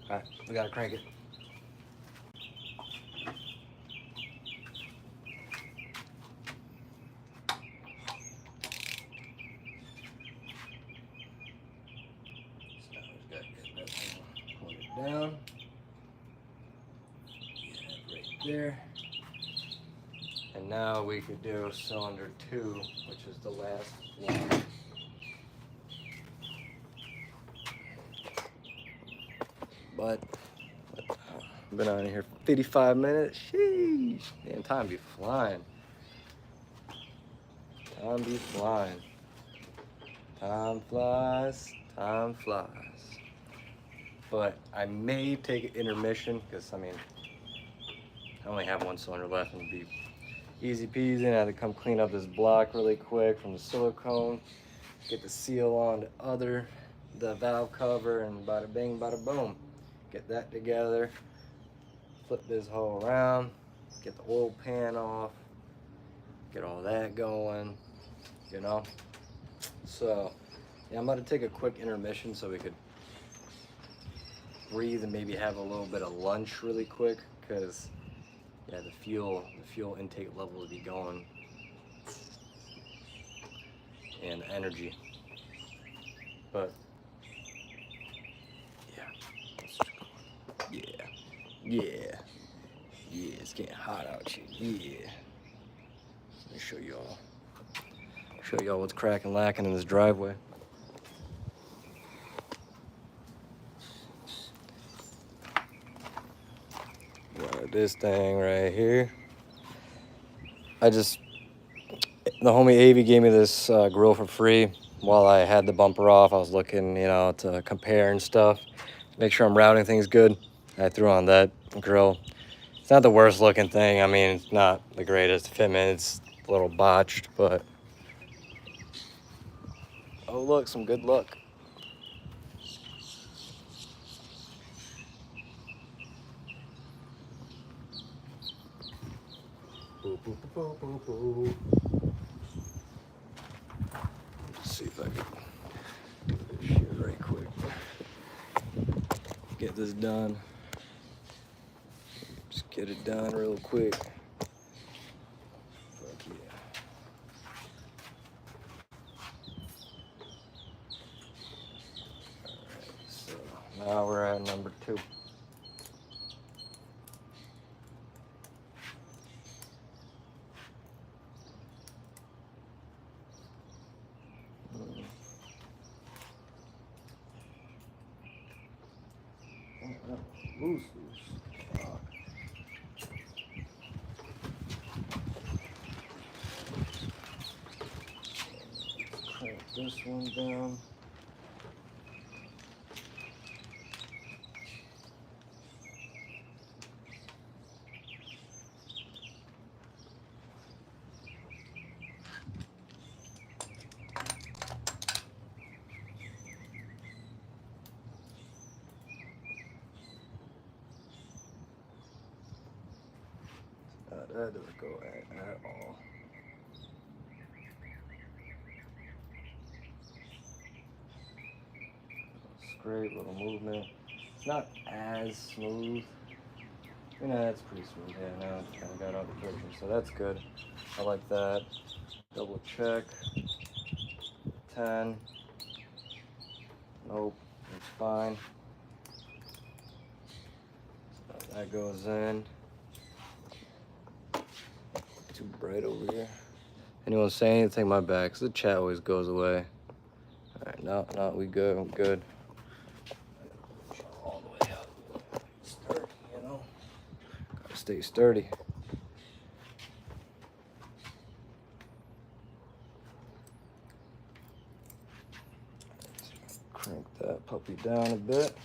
All right, we gotta crank it. So now we just gotta get that thing, hold it down. Yeah, right there. And now we could do cylinder 2, which is the last one. But Been on here 55 minutes. Sheesh. Man, time be flying. Time be flying. Time flies. Time flies. But I may take an intermission because, I mean, I only have one cylinder left and it'd be easy peasy. I had to come clean up this block really quick from the silicone. Get the seal on the valve cover, and bada bing, bada boom. Get that together. Flip this whole around. Get the oil pan off. Get all that going, you know? So, yeah, I'm about to take a quick intermission so we could breathe and maybe have a little bit of lunch really quick, because, yeah, the fuel intake level will be going, and the energy. But, yeah, it's getting hot out here, yeah. Let me show y'all what's cracking lacking in this driveway. Got this thing right here. The homie Avi gave me this grill for free while I had the bumper off. I was looking, you know, to compare and stuff, make sure I'm routing things good. I threw on that grill. It's not the worst looking thing. I mean, it's not the greatest fitment. It's a little botched, but oh look, some good luck. Boo, boo, boo, boo, boo. Let's see if I can do this shit right quick. Get this done. Just get it done real quick. Fuck yeah. Alright, so now we're at number 2. Loose. Crank this one down. That doesn't go at all. Scrape, little movement. It's not as smooth. You know, that's pretty smooth. Yeah, now it's kind of got out the picture, so that's good. I like that. Double check. 10. Nope, it's fine. So that goes in. Too bright over here. Anyone say anything? My bad, because the chat always goes away. Alright, no, we good, I'm good. All the way up. Sturdy, you know? Gotta stay sturdy. Crank that puppy down a bit.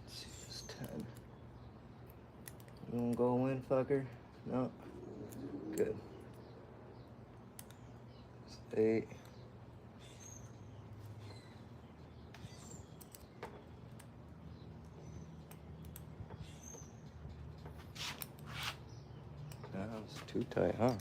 Let's see, it's 10. You won't go in, fucker? No. Good. It's 8. That was too tight, huh?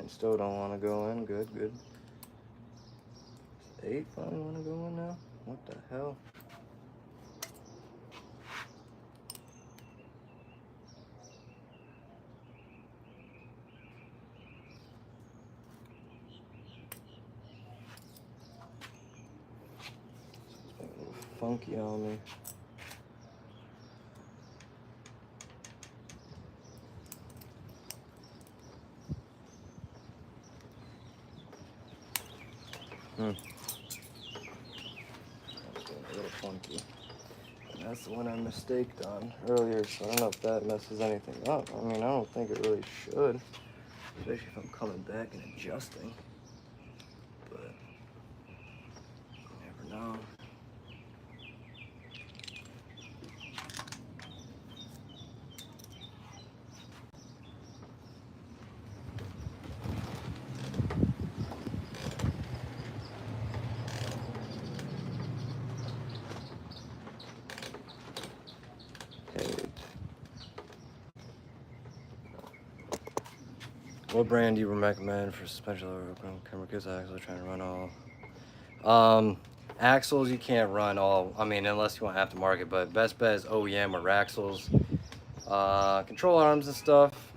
still don't want to go in. Good, good. Does 8 finally want to go in now? What the hell? It's a little funky on me. That's getting a little funky. And that's the one I mistaked on earlier, so I don't know if that messes anything up. I mean, I don't think it really should, especially if I'm coming back and adjusting. But you never know. What brand do you recommend for suspension lever camera kits? Actually trying to run all. Axles you can't run all. I mean, unless you want aftermarket. But best bet is OEM or axles. Control arms and stuff.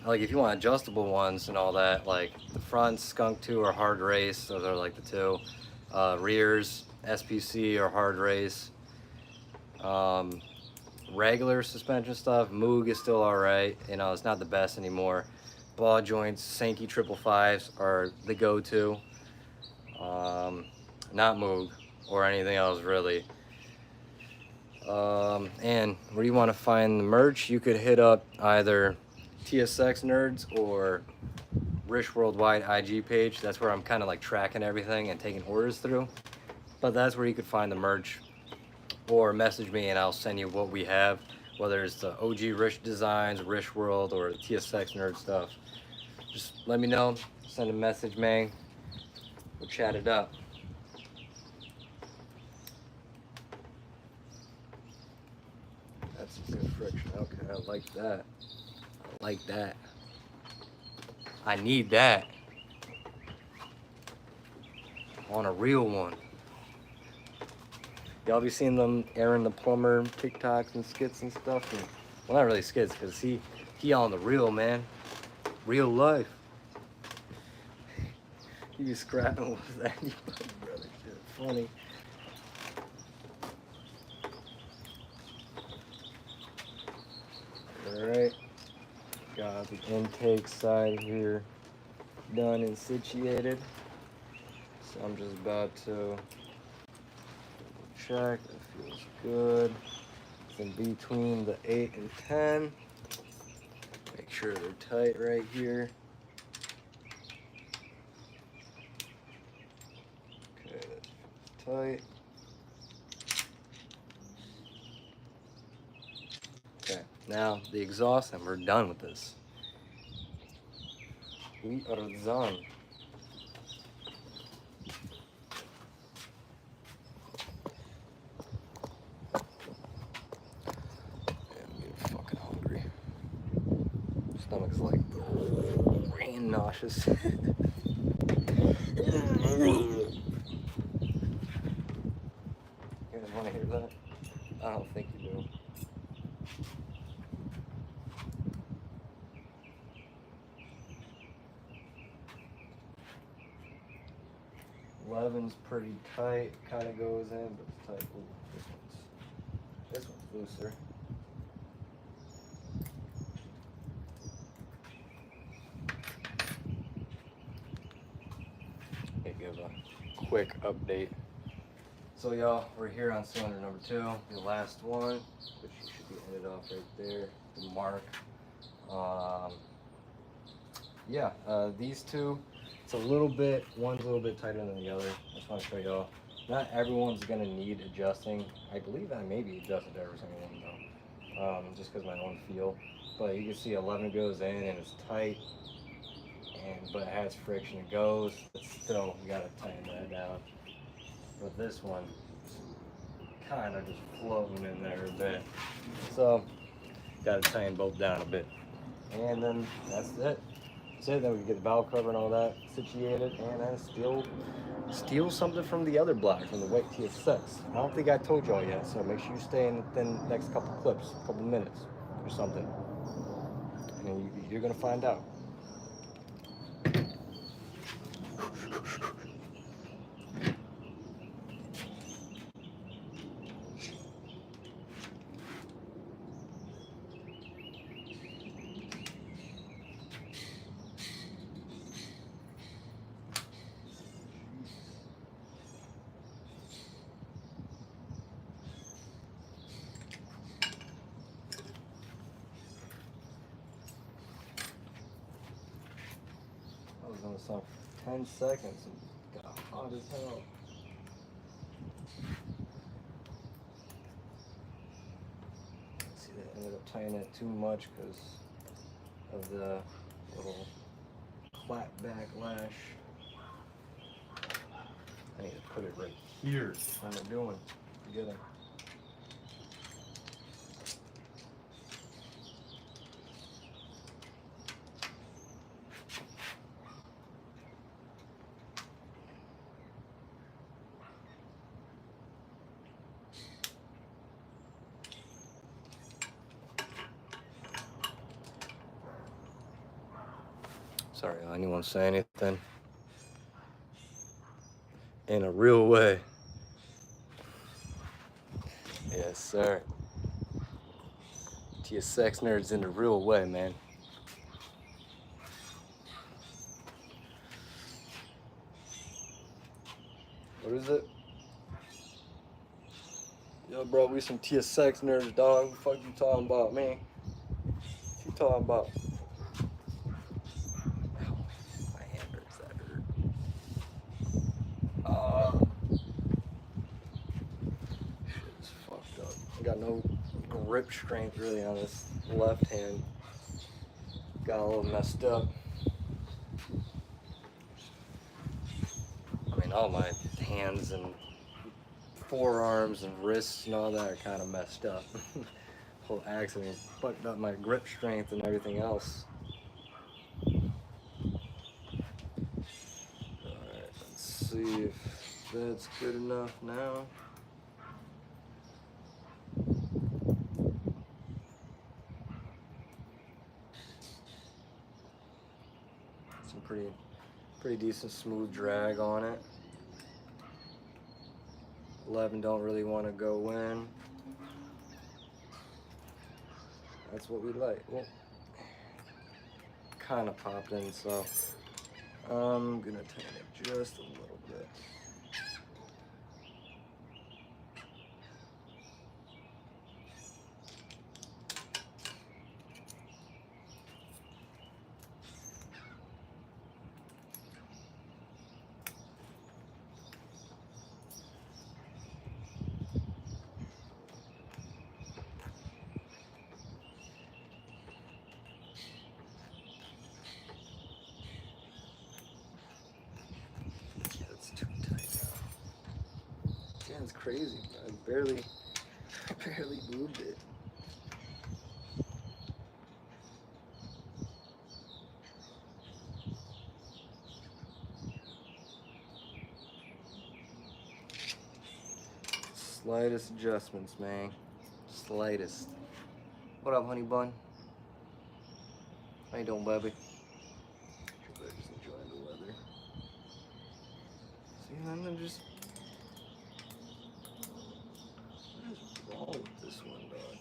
Like if you want adjustable ones and all that, like the fronts, Skunk 2 or Hard Race. Those are like the two. Rears, SPC or Hard Race. Regular suspension stuff, Moog is still alright. You know, it's not the best anymore. Ball joints, Sankey 555s are the go-to. Not Moog or anything else really. And where you want to find the merch, you could hit up either TSX Nerds or Rish Worldwide IG page. That's where I'm kind of like tracking everything and taking orders through. But that's where you could find the merch. Or message me and I'll send you what we have, whether it's the OG Rish Designs, Rish World, or the TSX Nerd stuff. Just let me know, send a message, man. We'll chat it up. That's some good friction. Okay, I like that. I like that. I need that. I want a real one. Y'all be seeing them Aaron the Plumber TikToks and skits and stuff? And, well, not really skits, because he on the real, man. Real life. He be scrapping with that. Brother, shit, funny. Alright. Got the intake side here done and situated. So I'm just about to check, it feels good. It's in between the 8 and 10. Make sure they're tight right here. Okay, that's tight. Okay, now the exhaust, and we're done with this. We are done. Stomach's like brain nauseous. You guys want to hear that? I don't think you do. Eleven's pretty tight, kind of goes in, but it's tight. Ooh, this one's looser. Give a quick update. So y'all, we're here on cylinder number 2, the last one, which should be ended off right there, the mark. These two, it's a little bit, one's a little bit tighter than the other. I just want to show y'all. Not everyone's gonna need adjusting. I believe I maybe adjusted every single one though, just because my own feel. But you can see 11 goes in and it's tight. But it has friction, it goes, but still you gotta tighten that down. But this one kind of just floating in there a bit, so gotta tighten both down a bit. And then that's it. That's it. Then we can get the valve cover and all that situated, and then steal something from the other block, from the white TS6. I don't think I told y'all yet, so make sure you stay in the next couple clips, couple minutes or something, and you're gonna find out. I was on the song for 10 seconds and got hot as hell. See, they ended up tightening it too much because of the little clap back lash. I need to put it right here. What am I doing? Forget it. Sorry, anyone say anything? In a real way. Yes, sir. TS6 nerds in a real way, man. What is it? Yo, bro, we some TS6 nerds, dog. What the fuck you talking about, man? What you talking about? Ow, my hand hurts, that hurt. Shit's fucked up. I got no grip strength really on this left hand. Got a little messed up. I mean, all my hands and forearms and wrists and all that are kind of messed up. Whole accident fucked up my grip strength and everything else. Alright, let's see if that's good enough now. Some pretty decent smooth drag on it. 11 don't really want to go in. That's what we like. Well, kind of popped in, so I'm gonna tighten it just a little bit. It's crazy. I barely moved it. Slightest adjustments, man. Slightest. What up, honey bun? How you doing, baby? Should I just enjoy the weather? See, and then just. What is wrong with this one, dog?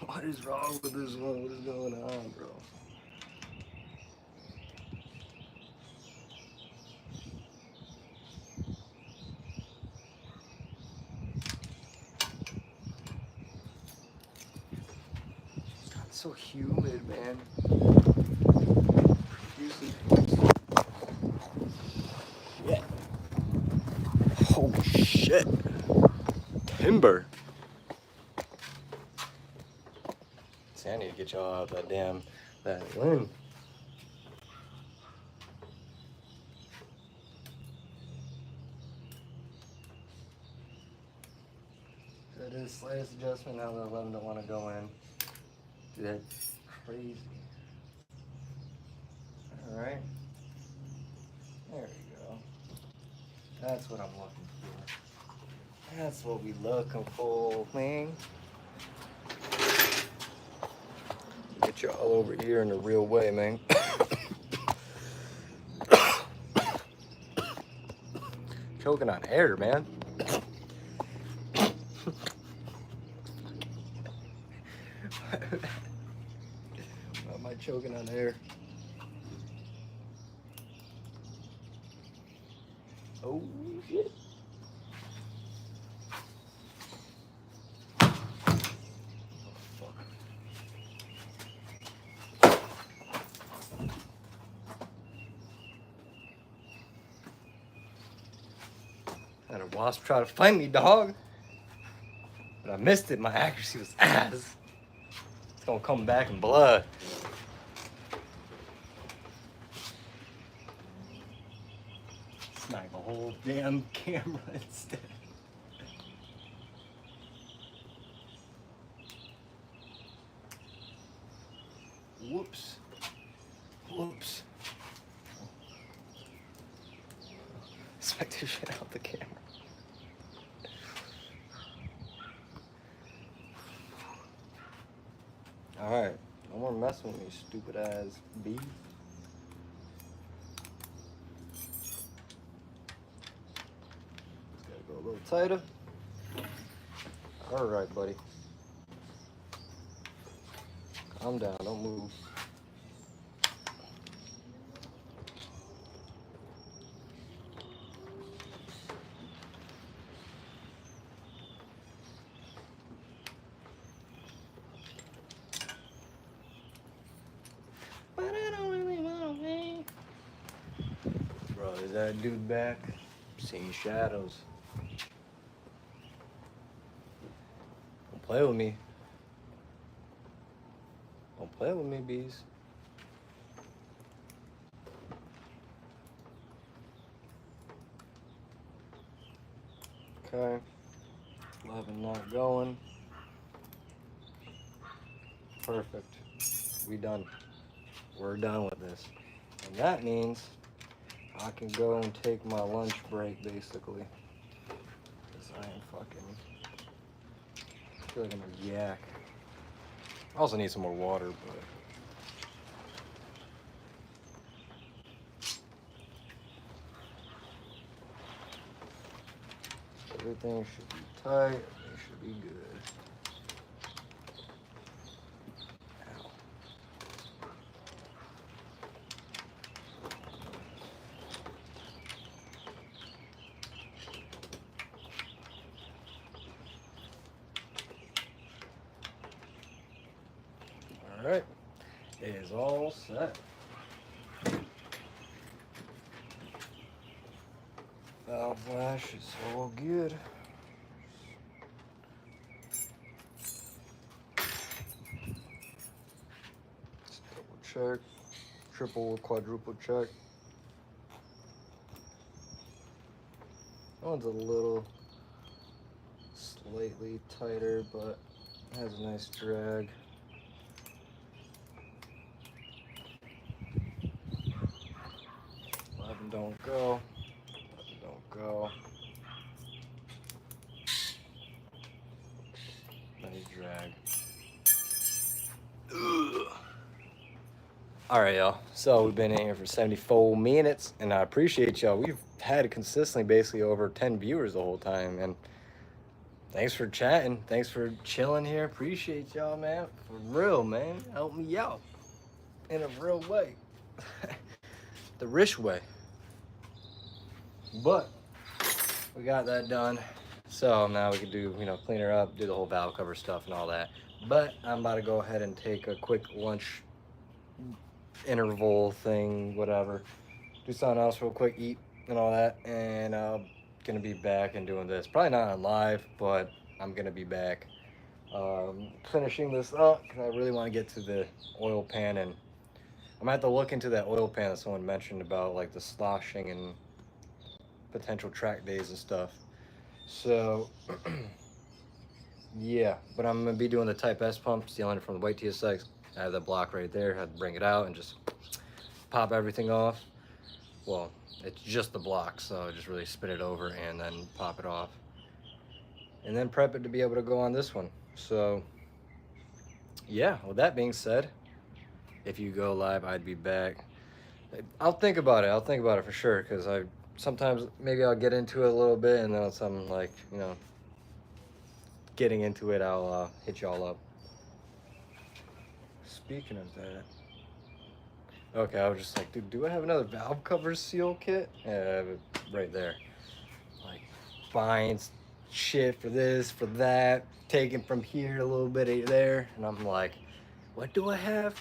What is wrong with this one? What is going on, bro? It's so humid, man. Shit. Oh shit. Timber. See, I need to get y'all out of that wind. That is slightest adjustment. Now the 11 don't want to go in. Dude, that's crazy. All right. There we go. That's what I'm looking for. That's what we looking for, man. Get you all over here in the real way, man. Choking on air, man. Why am I choking on air? Oh, shit. Had a wasp try to find me, dog. But I missed it. My accuracy was ass. It's gonna come back in blood. Smack the whole damn camera instead. Whoops. Whoops. Smack the shit out the camera. Alright, no more messing with me, stupid ass bee. Just gotta go a little tighter. Alright, buddy. Calm down, don't move. But I don't really want to. Bro, is that dude back? I'm seeing shadows. Don't play with me. Don't play with me, bees. Okay. 11 not going. Perfect. We done. We're done with this. And that means I can go and take my lunch break, basically. Because I am fucking... I feel like I'm a yak. I also need some more water, but... Everything should be tight. Everything should be good. All right, it is all set. Valve Lash is all good. Just double check, triple or quadruple check. That one's a little slightly tighter, but has a nice drag. Don't go. Don't go. Nice drag. All right, y'all. So we've been in here for 74 minutes, and I appreciate y'all. We've had consistently basically over 10 viewers the whole time, and thanks for chatting. Thanks for chilling here. Appreciate y'all, man. For real, man. Help me out in a real way. The rich way. But we got that done. So now we can do, clean her up, do the whole valve cover stuff and all that. But I'm about to go ahead and take a quick lunch interval thing, whatever. Do something else real quick, eat and all that. And I'm gonna be back and doing this. Probably not on live, but I'm gonna be back. Finishing this up because I really want to get to the oil pan, and I'm gonna have to look into that oil pan that someone mentioned about, like the sloshing and potential track days and stuff. So yeah, but I'm gonna be doing the Type S pump, stealing it from the white TSX. I have the block right there. Had to bring it out and just pop everything off. Well, it's just the block, so just really spin it over and then pop it off, and then prep it to be able to go on this one. So yeah, with that being said, if you go live, I'd be back. I'll think about it. I'll think about it for sure, because I sometimes maybe I'll get into it a little bit, and then once I'm like, getting into it, I'll hit y'all up. Speaking of that, okay, I was just like, dude, do I have another valve cover seal kit? Yeah, I have it right there. Like, buying shit for this, for that, taking from here a little bit of there, and I'm like, what do I have?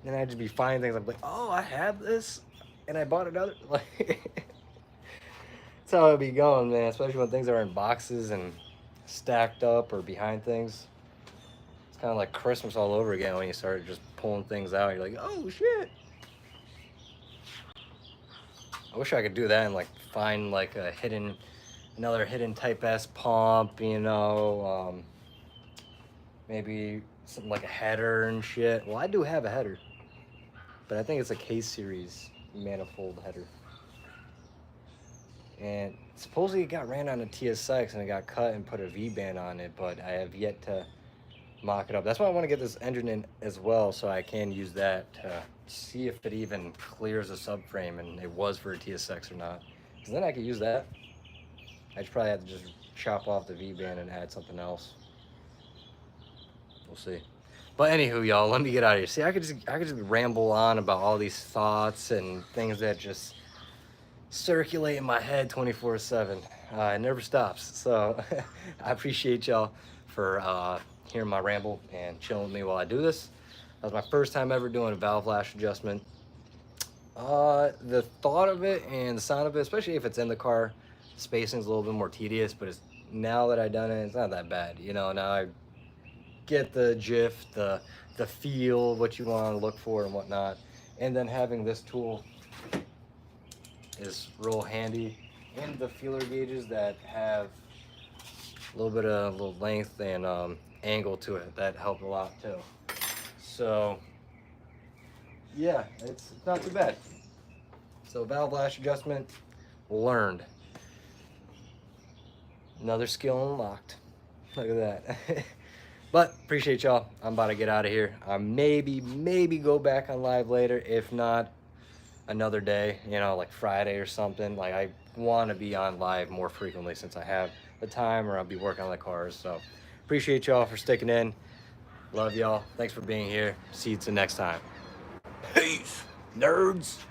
And I'd just be finding things. I'm like, oh, I have this, and I bought another. Like, that's how it'd be going, man. Especially when things are in boxes and stacked up or behind things. It's kind of like Christmas all over again when you start just pulling things out. You're like, oh shit. I wish I could do that and like find like another hidden Type S pump, maybe something like a header and shit. Well, I do have a header, but I think it's a K-series manifold header. And supposedly it got ran on a TSX and it got cut and put a V-band on it, but I have yet to mock it up. That's why I want to get this engine in as well, so I can use that to see if it even clears a subframe and it was for a TSX or not. Because then I could use that. I just probably have to just chop off the V-band and add something else. We'll see. But anywho, y'all, let me get out of here. See, I could just ramble on about all these thoughts and things that just circulate in my head 24/7. It never stops. So I appreciate y'all for hearing my ramble and chilling with me while I do this. That was my first time ever doing a valve lash adjustment. The thought of it and the sound of it, especially if it's in the car, spacing's a little bit more tedious, but now that I've done it, it's not that bad. Now I get the gif, the feel, what you want to look for and whatnot. And then having this tool is real handy, and the feeler gauges that have a little length and angle to it, that help a lot too. So yeah, it's not too bad. So valve lash adjustment learned. Another skill unlocked. Look at that. But appreciate y'all. I'm about to get out of here. Maybe go back on live later. If not, another day, like Friday or something. Like, I want to be on live more frequently since I have the time, or I'll be working on the cars. So appreciate y'all for sticking in. Love y'all. Thanks for being here. See you till next time. Peace, nerds.